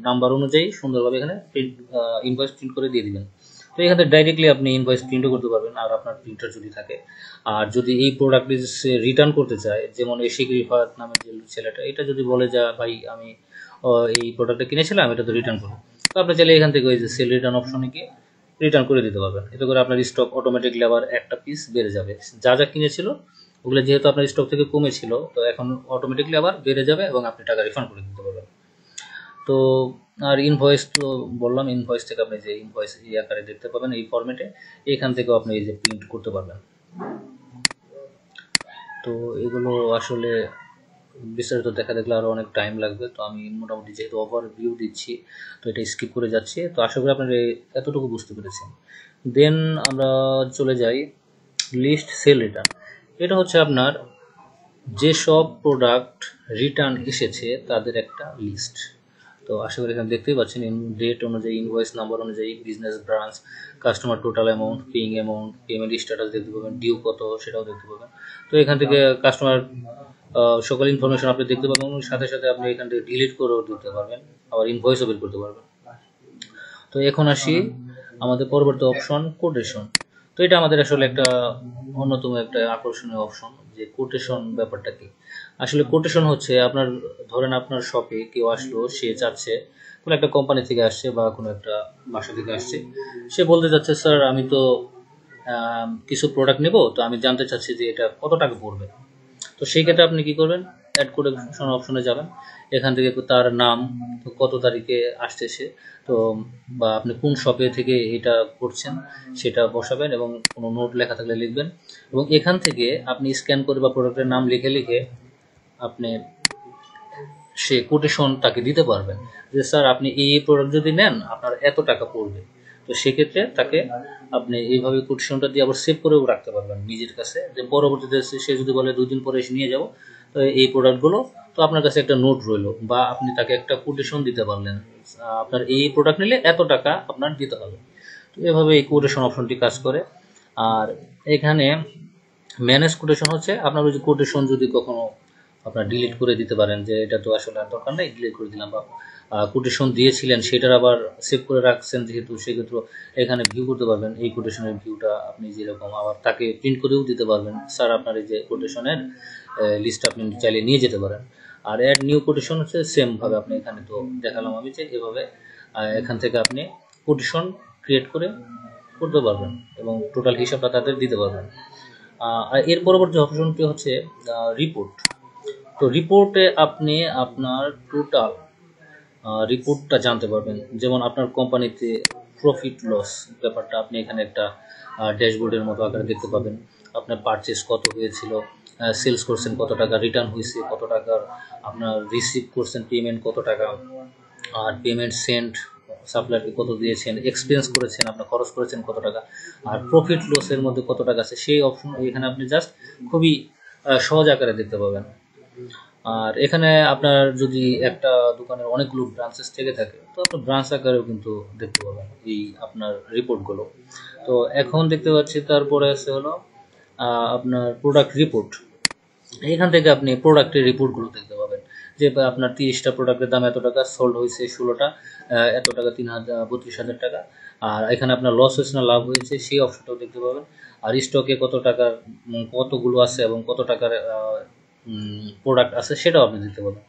নাম্বার অনুযায়ী সুন্দরভাবে এখানে প্রিন্ট ইনভয়েস প্রিন্ট করে দিয়ে দিবেন। তো এখানে ডাইরেক্টলি আপনি ইনভয়েস প্রিন্টও করতে পারবেন, আর আপনার প্রিন্টার যদি থাকে। আর যদি এই প্রোডাক্টটি সে রিটার্ন করতে চায়, যেমন এই শেখ রিফাত নামের যে ছেলেটা, এটা যদি বলে যে ভাই আমি এই প্রোডাক্টটা কিনেছিলাম, এটা তো রিটার্ন করবো, তো আপনি চাইলে এখান থেকে ওই যে সেল রিটার্ন অপশনে গিয়ে রিটার্ন করে দিতে পারবেন। এতে করে আপনার স্টক অটোমেটিকলি আবার একটা পিস বেড়ে যাবে, যা যা কিনেছিল ওগুলো যেহেতু আপনার স্টক থেকে কমেছিল, তো এখন অটোমেটিকলি আবার বেড়ে যাবে এবং আপনি টাকা রিফান্ড করে দিতে পারবেন। তো আর ইনভয়েস তো বললাম, ইনভয়েস থেকে আপনি যে ইনভয়েস এই আকারে দেখতে পাবেন এই ফরম্যাটে, এখান থেকেও আপনি এই যে প্রিন্ট করতে পারবেন। তো এগুলো আসলে বিস্তারিত দেখা দেখলে আরও অনেক টাইম লাগবে, তো আমি মোটামুটি যেহেতু ওভারভিউ দিচ্ছি তো এটা স্কিপ করে যাচ্ছি। তো আশা করি আপনারা এতটুকু বুঝতে পেরেছেন। দেন আমরা চলে যাই লিস্ট সেল রিটার্ন। এটা হচ্ছে আপনার যেসব প্রোডাক্ট রিটার্ন এসেছে তাদের একটা লিস্ট। তো আশা করি এখানে দেখতেই পাচ্ছেন, ডেট অনুযায়ী, ইনভয়েস নাম্বার অনুযায়ী, business branch, customer total amount, paying amount, payment status দেখতে পাবেন, ডিউ কত সেটাও দেখতে পাবেন। তো এখান থেকে কাস্টমার সকল ইনফরমেশন আপনি দেখতে পাবেন, এবং সাথে সাথে আপনি এখান থেকে ডিলিট করেও দিতে পারবেন, আবার ইনভয়েসও বের করতে পারবেন। তো এখন আসি আমাদের পরবর্তী অপশন, কোটেশন। তো এটা আমাদের আসলে একটা অন্যতম একটা আকর্ষণীয় অপশন, যে কোটেশন ব্যাপারটা কি। আসলে কোটেশন হচ্ছে আপনার, ধরেন আপনার শপে কেউ আসলো, সে চাচ্ছে, কোনো একটা কোম্পানি থেকে আসছে বা কোনো একটা বাসা থেকে আসছে, সে বলতে চাচ্ছে স্যার আমি তো কিছু প্রোডাক্ট নেব, তো আমি জানতে চাচ্ছি যে এটা কত টাকা পড়বে। তো সেই ক্ষেত্রে আপনি কি করবেন, অ্যাড কোটেশন অপশনে যাবেন, এখান থেকে তার নাম, তো কত তারিখে আসতেছে, তো বা আপনি কোন শপে থেকে এটা করছেন সেটা বসাবেন, এবং কোনো নোট লেখা থাকলে লিখবেন, এবং এখান থেকে আপনি স্ক্যান করে বা প্রোডাক্টের নাম লিখে লিখে আপনি সে কোটেশন তাকে দিতে পারবেন, যে স্যার আপনি এই প্রোডাক্ট যদি নেন আপনার এত টাকা পড়বে। তো সেক্ষেত্রে তাকে আপনি এইভাবে কোটেশনটা দিয়ে আবার সেভ করেও রাখতে পারবেন নিজের কাছে, যে পরবর্তীতে সে যদি বলে 2 দিন পরে এসে নিয়ে যাবো তো এই প্রোডাক্টগুলো, তো আপনার কাছে একটা নোট রইলো, বা আপনি তাকে একটা কোটেশন দিতে পারলেন, আপনার এই প্রোডাক্ট নিলে এত টাকা আপনার দিতে হবে। তো এভাবে এই কোটেশন অপশনটি কাজ করে। আর এখানে ম্যানেজ কোটেশন হচ্ছে আপনার ওই যে কোটেশন যদি কখনো আপনার ডিলিট করে দিতে পারেন, যে এটা তো আসলে আর দরকার নেই, ডিলিট করে দিলাম, বা কোটেশন দিয়েছিলেন সেটার আবার সেভ করে রাখছেন যেহেতু, সেক্ষেত্রে এখানে ভিউ করতে পারবেন, এই কোটেশনের ভিউটা আপনি যেরকম, আবার তাকে প্রিন্ট করেও দিতে পারবেন, স্যার আপনার এই যে কোটেশনের লিস্ট আপনি চাইলে নিয়ে যেতে পারেন। আর অ্যাড নিউ কোটেশন হচ্ছে সেমভাবে আপনি এখানে তো দেখালাম আমি, যে এভাবে এখান থেকে আপনি কোটেশন ক্রিয়েট করে করতে পারবেন এবং টোটাল হিসাবটা তাদের দিতে পারবেন। আর এর পরবর্তী অপশনটি হচ্ছে রিপোর্ট। তো রিপোর্টে আপনি আপনার টোটাল রিপোর্টটা জানতে পারবেন, যেমন আপনার কোম্পানিতে প্রফিট লস ব্যাপারটা আপনি এখানে একটা ড্যাশবোর্ডের মতো আকারে দেখতে পাবেন, আপনার পারচেস কত হয়েছিল, সেলস করছেন কত টাকা, রিটার্ন হয়েছে কত টাকার, আপনার রিসিভ করছেন পেমেন্ট কত টাকা, আর পেমেন্ট সেন্ড সাপ্লায়ারকে কত দিয়েছেন, এক্সপেন্স করেছেন, আপনার খরচ করেছেন কত টাকা, আর প্রফিট লসের মধ্যে কত টাকা আছে সেই অপশন এখানে আপনি জাস্ট খুবই সহজ আকারে দেখতে পাবেন। আর এখানে আপনার যদি একটা দোকানের অনেকগুলো ব্রাঞ্চেস থেকে থাকে তো আপনার ব্রাঞ্চ আকারেও কিন্তু দেখতে পাবেন এই আপনার রিপোর্টগুলো। তো এখন দেখতে পাচ্ছি তারপরে আছে হলো আপনার প্রোডাক্ট রিপোর্ট। এখান থেকে আপনি প্রোডাক্টের রিপোর্টগুলো দেখতে পাবেন যে আপনার 30টা প্রোডাক্টের দাম এত টাকা, সোল্ড হয়েছে 16টা এত টাকা, 32,000 টাকা। আর এখানে আপনার লস হয়েছে না লাভ হয়েছে সেই অপশনটাও দেখতে পাবেন। আর স্টকে কত টাকার কতগুলো আছে এবং কত টাকার প্রোডাক্ট আছে সেটাও আপনি দেখতে পাবেন।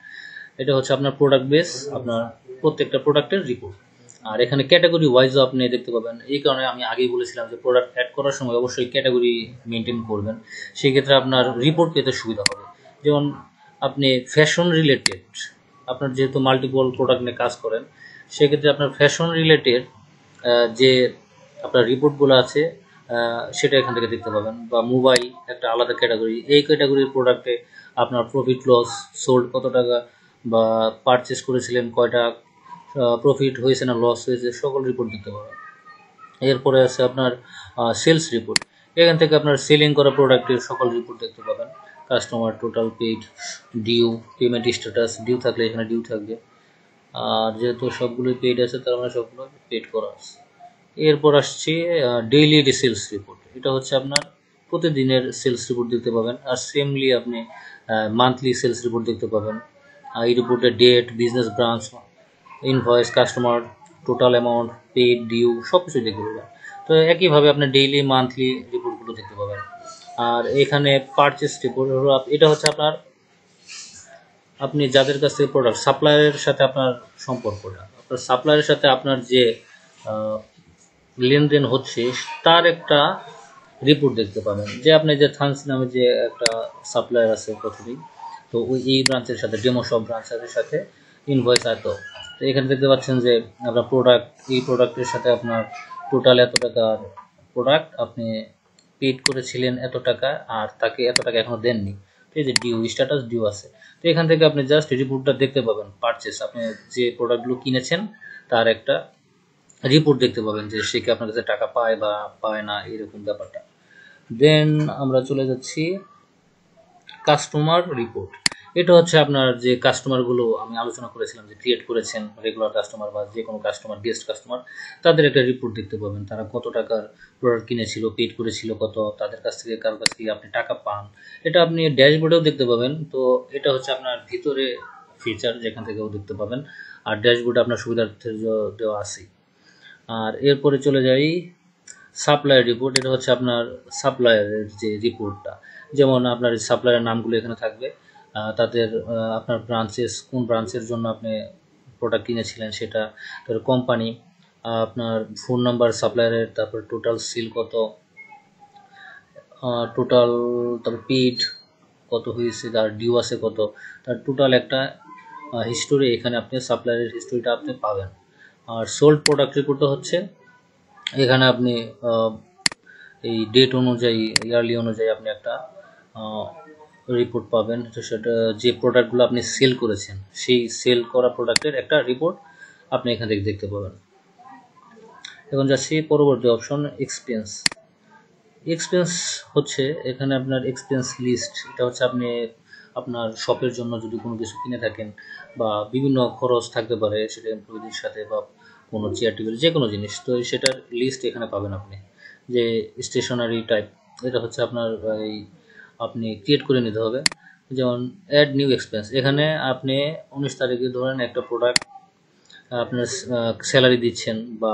এটা হচ্ছে আপনার প্রোডাক্ট বেস, আপনার প্রত্যেকটা প্রোডাক্টের রিপোর্ট। আর এখানে ক্যাটাগরি ওয়াইজও আপনি দেখতে পাবেন। এই কারণে আমি আগেই বলেছিলাম যে প্রোডাক্ট অ্যাড করার সময় অবশ্যই ক্যাটাগরি মেনটেন করবেন, সেই ক্ষেত্রে আপনার রিপোর্ট পেতে সুবিধা হবে। যেমন আপনি ফ্যাশন রিলেটেড, আপনার যেহেতু মাল্টিপল প্রোডাক্ট নিয়ে কাজ করেন, সেক্ষেত্রে আপনার ফ্যাশন রিলেটেড যে আপনার রিপোর্টগুলো আছে সেটা এখান থেকে দেখতে পাবেন। বা মোবাইল একটা আলাদা ক্যাটাগরি, এই ক্যাটাগরির প্রোডাক্টে আপনার প্রফিট লস, সোল্ড কত টাকা, বা পারচেস করেছিলেন কয়টা, প্রফিট হয়েছে না লস হয়েছে, সকল রিপোর্ট দিতে পারবেন। এরপরে আছে আপনার সেলস রিপোর্ট। এখান থেকে আপনার সেলিং করা প্রোডাক্টের সকল রিপোর্ট দেখতে পাবেন। Customer, total paid, due, payment status, due থাকলে এখানে ডিউ থাকবে। আর যেহেতু সবগুলোই পেইড আছে তার মানে সবগুলো পেইড করা আছে। এরপর আসছে ডেইলি সেলস রিপোর্ট। এটা হচ্ছে আপনার প্রতিদিনের সেলস রিপোর্ট দেখতে পাবেন। আর সেমলি আপনি মান্থলি সেলস রিপোর্ট দেখতে পাবেন। এই রিপোর্টে date, business branch, invoice, customer, total amount, paid, due সব কিছুই দেখতে পাবেন। তো একইভাবে আপনি ডেইলি, মান্থলি রিপোর্টগুলো দেখতে পাবেন। আর এখানে পারচেস রিপোর্ট হলো এটা হচ্ছে আপনার আপনি যাদের কাছ থেকে প্রোডাক্ট, সাপ্লায়ারের সাথে আপনার সম্পর্কটা, আপনার সাপ্লায়ারের সাথে আপনার যে লেনদেন হচ্ছে তার একটা রিপোর্ট দেখতে পাবেন। যে আপনি যে থানস নামে যে একটা সাপ্লায়ার আছে প্রথমেই, তো ওই এই ব্রাঞ্চের সাথে, ডেমো সব ব্রাঞ্চের সাথে ইনভয়েস এত, তো এখানে দেখতে পাচ্ছেন যে আপনার প্রোডাক্ট, এই প্রোডাক্টের সাথে আপনার টোটাল এত টাকার প্রোডাক্ট আপনি পেড করেছিলেন এত টাকা, আর তাকে এত টাকা এখনো দেননি। এই যে ডিউ স্ট্যাটাস, ডিউ আছে। তো এখান থেকে আপনি জাস্ট রিপোর্টটা দেখতে পাবেন। পারচেস, আপনি যে প্রোডাক্টগুলো কিনেছেন তার একটা রিপোর্ট দেখতে পাবেন যে সে কি আপনার কাছে টাকা পায় বা পায় না, এরকম ব্যাপারটা। দেন আমরা চলে যাচ্ছি কাস্টমার রিপোর্ট। এটা হচ্ছে আপনার যে কাস্টমারগুলো আমি আলোচনা করেছিলাম যে ক্রিয়েট করেছেন, রেগুলার কাস্টমার বা যে কোনো কাস্টমার, গেস্ট কাস্টমার, তাদের একটা রিপোর্ট দেখতে পাবেন। তারা কত টাকার প্রোডাক্ট কিনেছিল, পেড করেছিল কত, তাদের কাছ থেকে কারোর কাছ থেকে আপনি টাকা পান, এটা আপনি ড্যাশবোর্ডেও দেখতে পাবেন। তো এটা হচ্ছে আপনার ভিতরে ফিচার, যেখান থেকেও দেখতে পাবেন। আর ড্যাশবোর্ডে আপনার সুবিধার্থে দেওয়া আছে। আর এরপরে চলে যাই সাপ্লায়ার রিপোর্ট। এটা হচ্ছে আপনার সাপ্লায়ারের যে রিপোর্টটা, যেমন আপনার সাপ্লায়ারের নামগুলো এখানে থাকবে, তাদের আপনার ব্রাঞ্চেস, কোন ব্রাঞ্চের জন্য আপনি প্রোডাক্ট কিনেছিলেন সেটা, তারপর কোম্পানি, আপনার ফোন নাম্বার সাপ্লায়ারের, তারপর টোটাল সিল কত, টোটাল, তারপর পেড কত হয়েছে, তার ডিউ আছে কত, তার টোটাল একটা হিস্টোরি এখানে আপনি সাপ্লায়ারের হিস্টোরিটা আপনি পাবেন। আর সোল্ড প্রোডাক্ট রিপোর্টটা হচ্ছে এখানে আপনি এই ডেট অনুযায়ী, ইয়ারলি অনুযায়ী আপনি একটা রিপোর্ট পাবেন। তো সেটা যে প্রোডাক্টগুলো আপনি সেল করেছেন সেই সেল করা প্রোডাক্টের একটা রিপোর্ট আপনি এখান থেকে দেখতে পাবেন। এখন যাচ্ছি পরবর্তী অপশন, এক্সপেন্স। এক্সপেন্স হচ্ছে এখানে আপনার এক্সপেন্স লিস্ট। এটা হচ্ছে আপনি আপনার শপের জন্য যদি কোনো কিছু কিনে থাকেন বা বিভিন্ন খরচ থাকতে পারে, সেটা এমপ্লয়িদের সাথে বা কোনো চেয়ার টেবিল, যে কোনো জিনিস, তো সেটার লিস্ট এখানে পাবেন আপনি। যে স্টেশনারি টাইপ, এটা হচ্ছে আপনার এই আপনি ক্রিয়েট করে নিতে হবে। যেমন অ্যাড নিউ এক্সপেন্স, এখানে আপনি 19 তারিখে ধরেন একটা প্রোডাক্ট আপনার স্যালারি দিচ্ছেন বা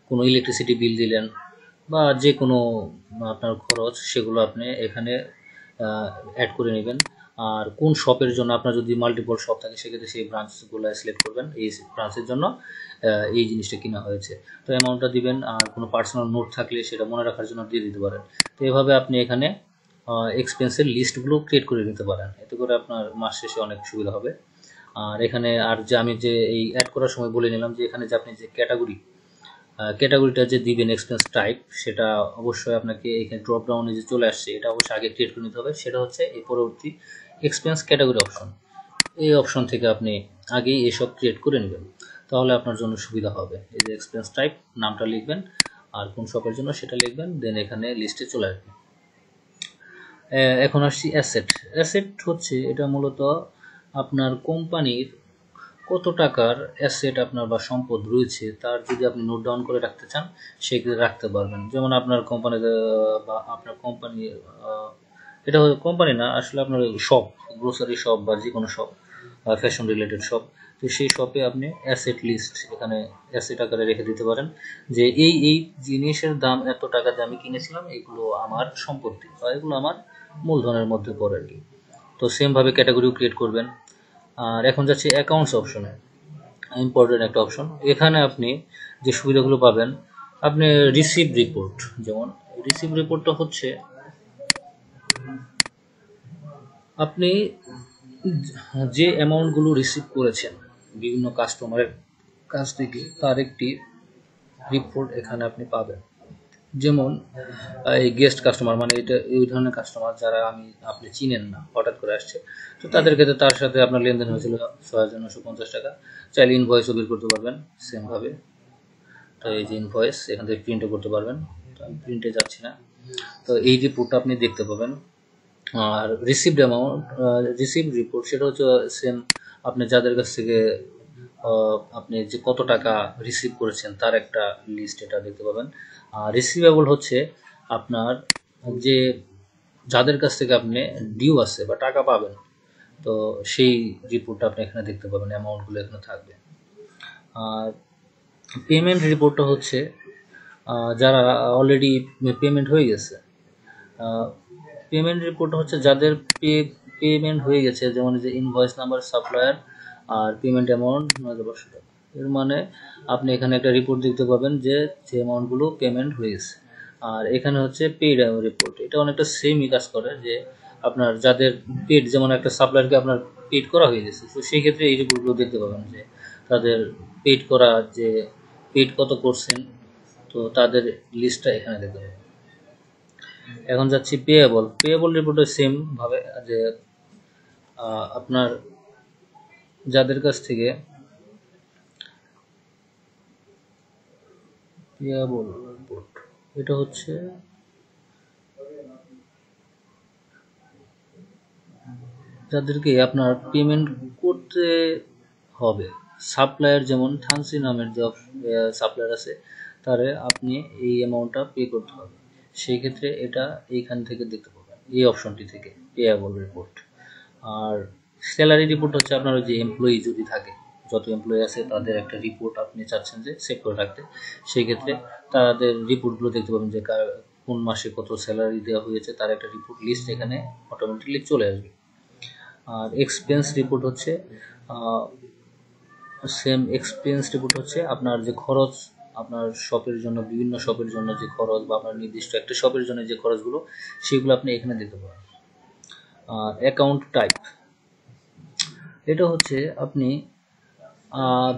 কোনো ইলেকট্রিসিটি বিল দিলেন বা যে কোনো আপনার খরচ, সেগুলো আপনি এখানে অ্যাড করে নেবেন। আর কোন শপের জন্য, আপনার যদি মাল্টিপল শপ থাকে সেক্ষেত্রে সেই ব্রাঞ্চগুলো সিলেক্ট করবেন, এই ব্রাঞ্চের জন্য এই জিনিসটা কিনা হয়েছে, তো অ্যামাউন্টটা দিবেন। আর কোনো পার্সোনাল নোট থাকলে সেটা মনে রাখার জন্য দিয়ে দিতে পারেন। তো এভাবে আপনি এখানে এক্সপেন্সের লিস্টগুলো ক্রিয়েট করে নিতে পারেন, এতে করে আপনার মাস শেষে অনেক সুবিধা হবে। আর এখানে আর যে আমি যে এই অ্যাড করার সময় বলে নিলাম যে এখানে যে আপনি যে ক্যাটাগরিটা যে দিবেন এক্সপেন্স টাইপ, সেটা অবশ্যই আপনাকে এখানে ড্রপ ডাউনে যে চলে আসছে এটা অবশ্যই আগে ক্রিয়েট করে নিতে হবে। সেটা হচ্ছে এই পরবর্তী এক্সপেন্স ক্যাটাগরি অপশন, এই অপশন থেকে আপনি আগেই এসব ক্রিয়েট করে নেবেন। তাহলে আপনার জন্য সুবিধা হবে। এই যে এক্সপেন্স টাইপ নামটা লিখবেন আর কোন শপের জন্য সেটা লিখবেন, দেন এখানে লিস্টে চলে আসবে। এখন আসছি অ্যাসেট। অ্যাসেট হচ্ছে এটা মূলত আপনার কোম্পানির কত টাকার অ্যাসেট আপনার বা সম্পদ রয়েছে তার যদি আপনি নোট ডাউন করে রাখতে চান সেক্ষেত্রে রাখতে পারবেন। যেমন আপনার কোম্পানিতে বা আপনার কোম্পানি, এটা কোম্পানি না আসলে আপনার শপ, গ্রোসারি শপ বা যে কোনো শপ, ফ্যাশন রিলেটেড শপ, তো সেই শপে আপনি অ্যাসেট লিস্ট এখানে অ্যাসেট আকারে রেখে দিতে পারেন যে এই জিনিসের দাম এত টাকা দিয়ে আমি কিনেছিলাম, এগুলো আমার সম্পত্তি বা এগুলো আমার মূলধনের মধ্যে পড়ে আর কি। তো সেমভাবে ক্যাটাগরিও ক্রিয়েট করবেন। আর এখন যাচ্ছে অ্যাকাউন্টস অপশনে, ইম্পর্টেন্ট একটা অপশন। এখানে আপনি যে সুবিধাগুলো পাবেন, আপনি রিসিভ রিপোর্ট, যেমন রিসিভ রিপোর্টটা হচ্ছে আপনি যে অ্যামাউন্টগুলো রিসিভ করেছেন বিভিন্ন কাস্টমারের কাছ থেকে তার একটি রিপোর্ট এখানে আপনি পাবেন। যেমন এই গেস্ট কাস্টমার, মানে এটা এই ধরনের কাস্টমার যারা আপনি চিনেন না, হঠাৎ করে আসছে, তো তাদের ক্ষেত্রে তার সাথে আপনার লেনদেন হয়েছিল ৬,৯৫০ টাকা, চাইলে ইনভয়েসও বের করতে পারবেন সেমভাবে। তো এই যে ইনভয়েস এখান থেকে প্রিন্টও করতে পারবেন, তো আমি প্রিন্টে যাচ্ছি না। তো এই রিপোর্টটা আপনি দেখতে পাবেন। Are received amount, receive report সেটা হচ্ছে সেম, আপনি যাদের কাছ থেকে আপনি যে কত টাকা রিসিভ করেছেন তার একটা লিস্ট এটা দেখতে পাবেন। আর রিসিভেবল হচ্ছে আপনার যে যাদের কাছ থেকে আপনি ডিউ আছে বা টাকা পাবেন, তো সেই রিপোর্টটা আপনি এখানে দেখতে পাবেন, অ্যামাউন্টগুলো এখানে থাকবে। আর পেমেন্ট রিপোর্টটা হচ্ছে যারা অলরেডি পেমেন্ট হয়ে গেছে, পেমেন্ট রিপোর্ট হচ্ছে যাদের পেমেন্ট হয়ে গেছে, যেমন যে ইনভয়েস নাম্বার, সাপ্লায়ার আর পেমেন্ট অ্যামাউন্ট ৯৫০ টাকা। এর মানে আপনি এখানে একটা রিপোর্ট দেখতে পাবেন যে অ্যামাউন্টগুলো পেমেন্ট হয়ে গেছে। আর এখানে হচ্ছে পেইড রিপোর্ট, এটা অনেকটা সেমই কাজ করে, যে আপনার যাদের পেড, যেমন একটা সাপ্লায়ারকে আপনার পেড করা হয়ে গেছে, তো সেই ক্ষেত্রে এই রিপোর্টগুলো দেখতে পাবেন যে তাদের পেড করা, যে পেড কত করছেন, তো তাদের লিস্টটা এখানে দেখতে পাবেন। এখন যাচ্ছি পেয়েবল। পেয়েবল রিপোর্টে সেম ভাবে যে আপনার যাদের কাছ থেকে পেয়েবল রিপোর্ট, এটা হচ্ছে যাদেরকে আপনার পেমেন্ট করতে হবে, সাপ্লায়ার, যেমন থানসি নামের যে সাপ্লায়ার আছে তারে আপনি এই অ্যামাউন্টটা পে করতে হবে, সেই ক্ষেত্রে এটা এইখান থেকে দেখতে পাবেন, এই অপশনটি থেকে পেয়েবল রিপোর্ট। আর স্যালারি রিপোর্ট হচ্ছে আপনার যে এমপ্লয়ি যদি থাকে, যত এমপ্লয়ি আছে তাদের একটা রিপোর্ট আপনি চাচ্ছেন যে সেভ করে রাখতে, সেই ক্ষেত্রে তাদের রিপোর্টগুলো দেখতে পাবেন যে কোন মাসে কত স্যালারি দেওয়া হয়েছে তার একটা রিপোর্ট লিস্ট এখানে অটোমেটিকলি চলে আসবে। আর এক্সপেন্স রিপোর্ট হচ্ছে সেম, এক্সপেন্স রিপোর্ট হচ্ছে আপনার যে খরচ, আপনার শপের জন্য, বিভিন্ন শপের জন্য যে খরচ বা আপনার নির্দিষ্ট একটা শপের জন্য যে খরচগুলো, সেগুলো আপনি এখানে দেখতে পাবেন। আর অ্যাকাউন্ট টাইপ, এটা হচ্ছে আপনি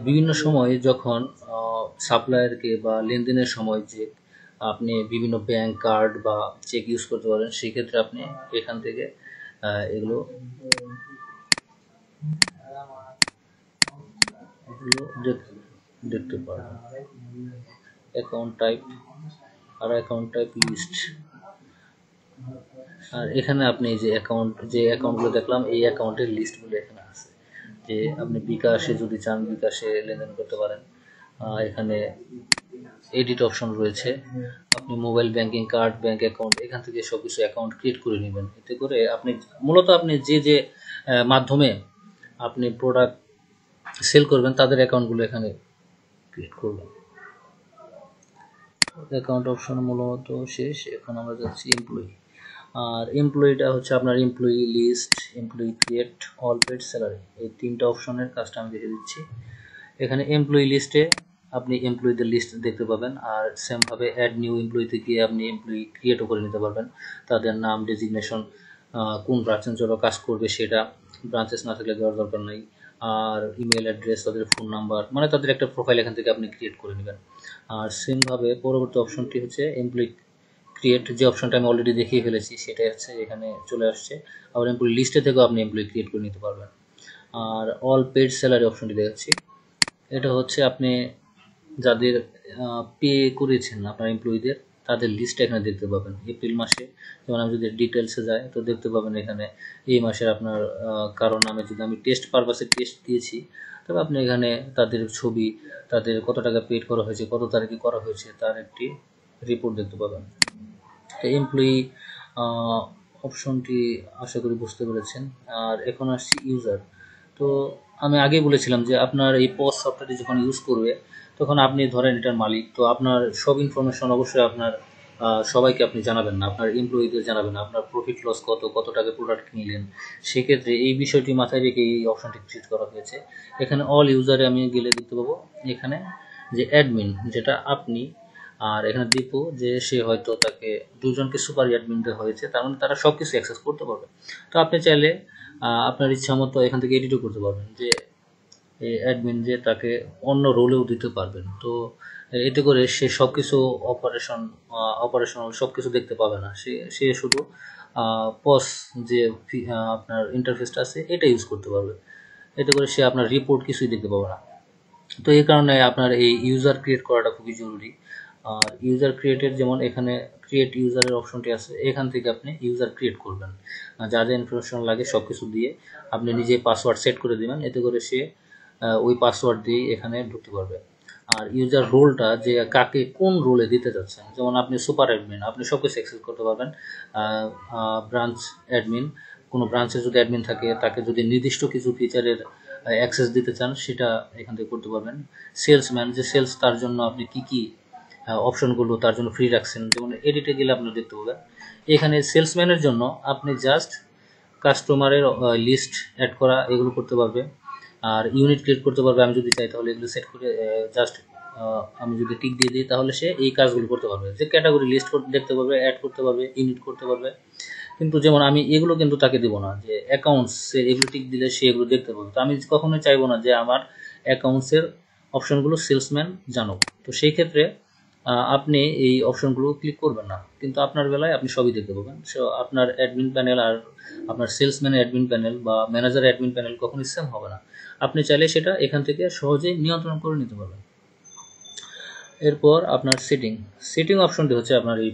বিভিন্ন সময় যখন সাপ্লায়ারকে বা লেনদেনের সময় যে আপনি বিভিন্ন ব্যাংক কার্ড বা চেক ইউজ করতে পারেন, সেই ক্ষেত্রে আপনি এখান থেকে এগুলো দেখতে পারেন। অ্যাকাউন্ট টাইপ আর অ্যাকাউন্ট টাইপ লিস্ট। আর এখানে আপনি যে অ্যাকাউন্টগুলো দেখলাম, এই অ্যাকাউন্টের লিস্টগুলো এখানে আছে, যে আপনি বিকাশে যদি চান বিকাশে লেনদেন করতে পারেন। এখানে এডিট অপশন রয়েছে, আপনি mobile banking, card, bank account, এখান থেকে সব কিছু অ্যাকাউন্ট ক্রিয়েট করে নেবেন। এতে করে আপনি মূলত আপনি যে মাধ্যমে আপনি প্রোডাক্ট সেল করবেন তাদের অ্যাকাউন্টগুলো এখানে ক্রিয়েট করবেন। অ্যাকাউন্ট অপশন মূলত শেষ। এখন আমরা যাচ্ছি এমপ্লয়ি। আর এমপ্লয়িটা হচ্ছে আপনার employee list, employee create, all paid, salary, এই তিনটা অপশনের কাজটা আমি দেখে দিচ্ছি। এখানে এমপ্লয়ি লিস্টে আপনি এমপ্লয়িদের লিস্ট দেখতে পাবেন। আর সেমভাবে অ্যাড নিউ এমপ্লয়িতে গিয়ে আপনি এমপ্লয়ি ক্রিয়েটও করে নিতে পারবেন, তাদের নাম, ডেজিগনেশন, কোন ব্রাঞ্চের জন্য কাজ করবে সেটা, ব্রাঞ্চেস না থাকলে দেওয়ার দরকার নেই, আর ইমেল অ্যাড্রেস, তাদের ফোন নাম্বার, মানে তাদের একটা প্রোফাইল এখান থেকে আপনি ক্রিয়েট করে নেবেন। আর সেমভাবে পরবর্তী অপশনটি হচ্ছে এমপ্লয়ি ক্রিয়েট, যে অপশনটা আমি অলরেডি দেখিয়ে ফেলেছি সেটাই হচ্ছে এখানে চলে আসছে। আবার এমপ্লয়ি লিস্টে থেকেও আপনি এমপ্লয়ি ক্রিয়েট করে নিতে পারবেন। আর অল পেড স্যালারি অপশনটি দেখাচ্ছি, এটা হচ্ছে আপনি যাদের পে করেছেন আপনার এমপ্লয়ীদের তাদের লিস্ট এখানে দেখতে পাবেন। এপ্রিল মাসে যেমন আমি যদি ডিটেলসে যাই তো দেখতে পাবেন এখানে এই মাসের আপনার কারো নামে যদি আমি টেস্ট পারপাসে টেস্ট দিয়েছি তবে আপনি এখানে তাদের ছবি, তাদের কত টাকা পেড করা হয়েছে, কত তারিখে করা হয়েছে তার একটি রিপোর্ট দেখতে পাবেন। তো এমপ্লয়ি অপশনটি আশা করি বুঝতে পেরেছেন। আর এখন আসছি ইউজার। তো আমি আগেই বলেছিলাম যে আপনার এই পজ সফটওয়্যারটি যখন ইউজ করবে তখন আপনি ধরেন এটার মালিক, তো আপনার সব ইনফরমেশন অবশ্যই আপনার সবাইকে আপনি জানাবেন না, আপনার এমপ্লয়ীদের জানাবেন না, আপনার প্রফিট লস কত, কত টাকা প্রোডাক্ট নিলেন। সেক্ষেত্রে এই বিষয়টি মাথায় রেখে এই অপশনটি ক্রিয়েট করা হয়েছে। এখানে অল ইউজারে আমি গেলে দেখতে পাবো এখানে যে অ্যাডমিন যেটা আপনি, আর এখানে দীপু যে সে হয়তো তাকে দুজনকে সুপার অ্যাডমিন দেওয়া হয়েছে, তার মানে তারা সব কিছু অ্যাক্সেস করতে পারবে। তো আপনি চাইলে আপনার ইচ্ছা মতো এখান থেকে এডিটও করতে পারবেন, যে এই অ্যাডমিন যে তাকে অন্য রোলেও দিতে পারবেন। তো এতে করে সে সব কিছু অপারেশনাল সব কিছু দেখতে পাবে না, সে সে শুধু পস যে আপনার ইন্টারফেসটা আছে এটা ইউজ করতে পারবে। এতে করে সে আপনার রিপোর্ট কিছুই দেখতে পাবে না। তো এই কারণে আপনার এই ইউজার ক্রিয়েট করাটা খুবই জরুরি। আর ইউজার ক্রিয়েটের যেমন এখানে ক্রিয়েট ইউজারের অপশনটি আছে, এখান থেকে আপনি ইউজার ক্রিয়েট করবেন, যা যা ইনফরমেশন লাগে সব কিছু দিয়ে আপনি নিজে পাসওয়ার্ড সেট করে দেবেন, এতে করে সে ওই পাসওয়ার্ড দিয়ে এখানে ঢুকতে পারবে। আর ইউজার রোলটা যে কাকে কোন রোলে দিতে যাচ্ছেন, যেমন আপনি সুপার অ্যাডমিন আপনি সব কিছু অ্যাক্সেস করতে পারবেন। ব্রাঞ্চ অ্যাডমিন, কোনো ব্রাঞ্চে যদি অ্যাডমিন থাকে তাকে যদি নির্দিষ্ট কিছু ফিচারের অ্যাক্সেস দিতে চান সেটা এখান থেকে করতে পারবেন। সেলসম্যান যে সেলস, তার জন্য আপনি কি কি অপশনগুলো তার জন্য ফ্রি রাখছেন, যেমন এডিটে গেলে আপনি দেখতে পাবেন এখানে সেলসম্যানের জন্য আপনি জাস্ট কাস্টমারের লিস্ট অ্যাড করা এগুলো করতে পারবে, আর ইউনিট ক্রিয়েট করতে পারবে। আমি যদি চাই তাহলে এগুলো সেট করে জাস্ট আমি যদি টিক দিয়ে দিই তাহলে সে এই কাজগুলো করতে পারবে, যে ক্যাটাগরি লিস্ট দেখতে পারবে, অ্যাড করতে পারবে, ইউনিট করতে পারবে। কিন্তু যেমন আমি এগুলো কিন্তু তাকে দিব না, যে অ্যাকাউন্টস সে এগুলো টিক দিলে সে এগুলো দেখতে পাবে। তো আমি কখনোই চাইবো না যে আমার অ্যাকাউন্টসের অপশনগুলো সেলসম্যান জানুক। তো সেই ক্ষেত্রে আপনি এই অপশনগুলো ক্লিক করবেন না, কিন্তু আপনার বেলায় আপনি সবই দেখতে পাবেন। সো আপনার অ্যাডমিন প্যানেল আর আপনার সেলসম্যানের অ্যাডমিন প্যানেল বা ম্যানেজার অ্যাডমিন প্যানেল কখনোই সেম হবে না। আপনি চাইলে সেটা এখান থেকে সহজেই নিয়ন্ত্রণ করে নিতে পারবেন। এরপর আপনার সেটিং অপশনটি হচ্ছে আপনার এই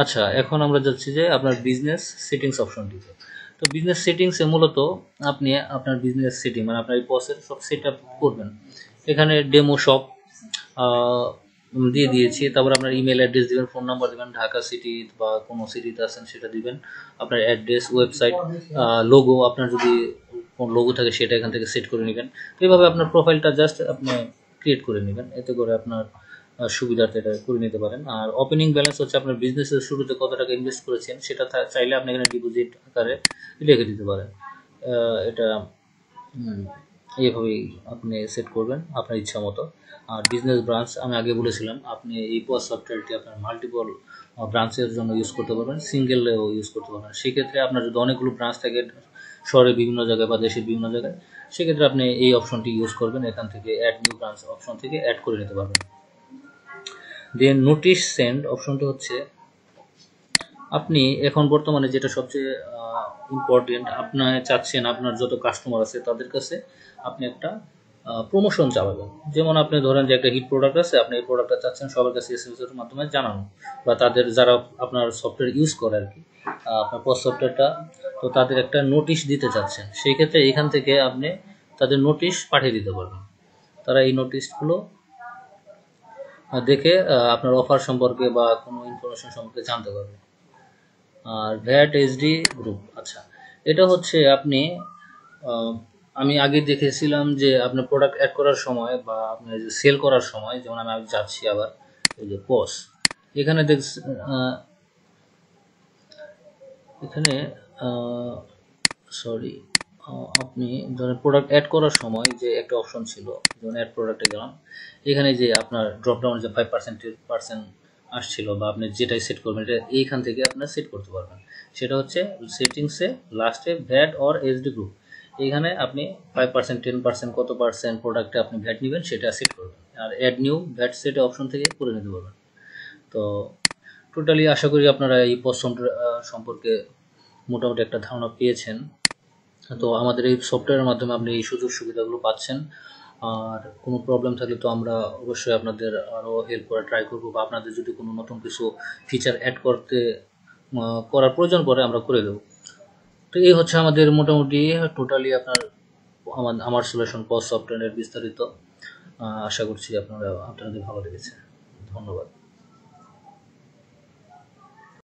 আচ্ছা, এখন আমরা যাচ্ছি যে আপনার বিজনেস সেটিংস অপশনটিতে। তো বিজনেস সেটিংসে মূলত আপনি আপনার বিজনেস সেটিং মানে আপনার এই পসের সব সেট আপ করবেন। এখানে ডেমো শপ দিয়ে দিয়েছি, তারপর আপনার ইমেল অ্যাড্রেস দিবেন, ফোন নাম্বার দিবেন, ঢাকা সিটি বা কোনো সিটিতে আছেন সেটা দিবেন, আপনার অ্যাড্রেস, ওয়েবসাইট, লোগো, আপনার যদি কোন লোগো থাকে সেটা এখান থেকে সেট করে নেবেন। তো এইভাবে আপনার প্রোফাইলটা জাস্ট আপনি ক্রিয়েট করে নেবেন, এতে করে আপনার সুবিধার্থে এটা করে নিতে পারেন। আর ওপেনিং ব্যালেন্স হচ্ছে আপনার বিজনেসের শুরুতে কত টাকা ইনভেস্ট করেছেন সেটা চাইলে আপনি এখানে ডিপোজিট আকারে লিখে দিতে পারেন। এটা এইভাবেই আপনি সেট করবেন আপনার ইচ্ছা মতো। আর বিজনেস ব্রাঞ্চ আমি আগে বলেছিলাম আপনি এই পজ সফটওয়্যারটি আপনার মাল্টিপল ব্রাঞ্চের জন্য ইউজ করতে পারবেন, সিঙ্গেলেও ইউজ করতে পারবেন। সেক্ষেত্রে আপনার যদি অনেকগুলো ব্রাঞ্চ থাকে শহরের বিভিন্ন জায়গায় বা দেশের বিভিন্ন জায়গায়, সেক্ষেত্রে আপনি এই অপশনটি ইউজ করবেন, এখান থেকে অ্যাড নিউ ব্রাঞ্চ অপশন থেকে অ্যাড করে নিতে পারবেন। দেন নোটিশ সেন্ড অপশনটি হচ্ছে আপনি এখন বর্তমানে যেটা সবচেয়ে ইম্পর্টেন্ট, আপনার চাচ্ছেন আপনার যত কাস্টমার আছে তাদের কাছে আপনি একটা প্রমোশন চালাবেন। যেমন আপনি ধরেন যে একটা হিট প্রোডাক্ট আছে, আপনি এই প্রোডাক্টটা চাচ্ছেন সবার কাছে এসএমএস এর মাধ্যমে জানানো, বা তাদের যারা আপনার সফটওয়্যার ইউজ করে আর কি, আপনার পজ সফটওয়্যারটা, তো তাদের একটা নোটিশ দিতে চাচ্ছেন, সেই ক্ষেত্রে এখান থেকে আপনি তাদের নোটিশ পাঠিয়ে দিতে পারবেন। তারা এই নোটিশগুলো দেখে আপনার অফার সম্পর্কে বা কোনো ইনফরমেশন সম্পর্কে জানতে পারবে। আর ভ্যাট এইচডি গ্রুপ, আচ্ছা এটা হচ্ছে আপনি আমি আগে দেখেছিলাম যে আপনার প্রোডাক্ট অ্যাড করার সময় বা আপনি সেল করার সময়, যেমন আমি যাচ্ছি আবার এই যে পস, এখানে এখানে সরি আপনি ধরেন প্রোডাক্ট অ্যাড করার সময় যে একটা অপশন ছিল, যেমন অ্যাড প্রোডাক্টে গেলাম, এখানে যে আপনার ড্রপ ডাউন যে 5% আসছিল বা আপনি যেটাই সেট করবেন এটা এইখান থেকে আপনার সেট করতে পারবেন। সেটা হচ্ছে সেটিংসে লাস্টে ভ্যাট অর এইচডি গ্রুপ, এখানে আপনি 5%, 10%, কত পার্সেন্ট প্রোডাক্টে আপনি ভ্যাট নেবেন সেটা সেট করবেন, আর add new VAT set option থেকে করে নিতে পারবেন। তো টোটালি আশা করি আপনারা এই পজ সম্পর্কে মোটামুটি একটা ধারণা পেয়েছেন। তো আমাদের এই সফটওয়্যারের মাধ্যমে আপনি এই সুযোগ সুবিধাগুলো পাচ্ছেন। আর কোনো প্রবলেম থাকলে তো আমরা অবশ্যই আপনাদের আরও হেল্প করার ট্রাই করবো, বা আপনাদের যদি কোনো নতুন কিছু ফিচার অ্যাড করার প্রয়োজন পড়ে আমরা করে দেবো। তো এই হচ্ছে আমাদের মোটামুটি টোটালি আমার সলিউশন পজ সফটওয়্যারের বিস্তারিত। আশা করছি আপনাদের ভালো লেগেছে। ধন্যবাদ।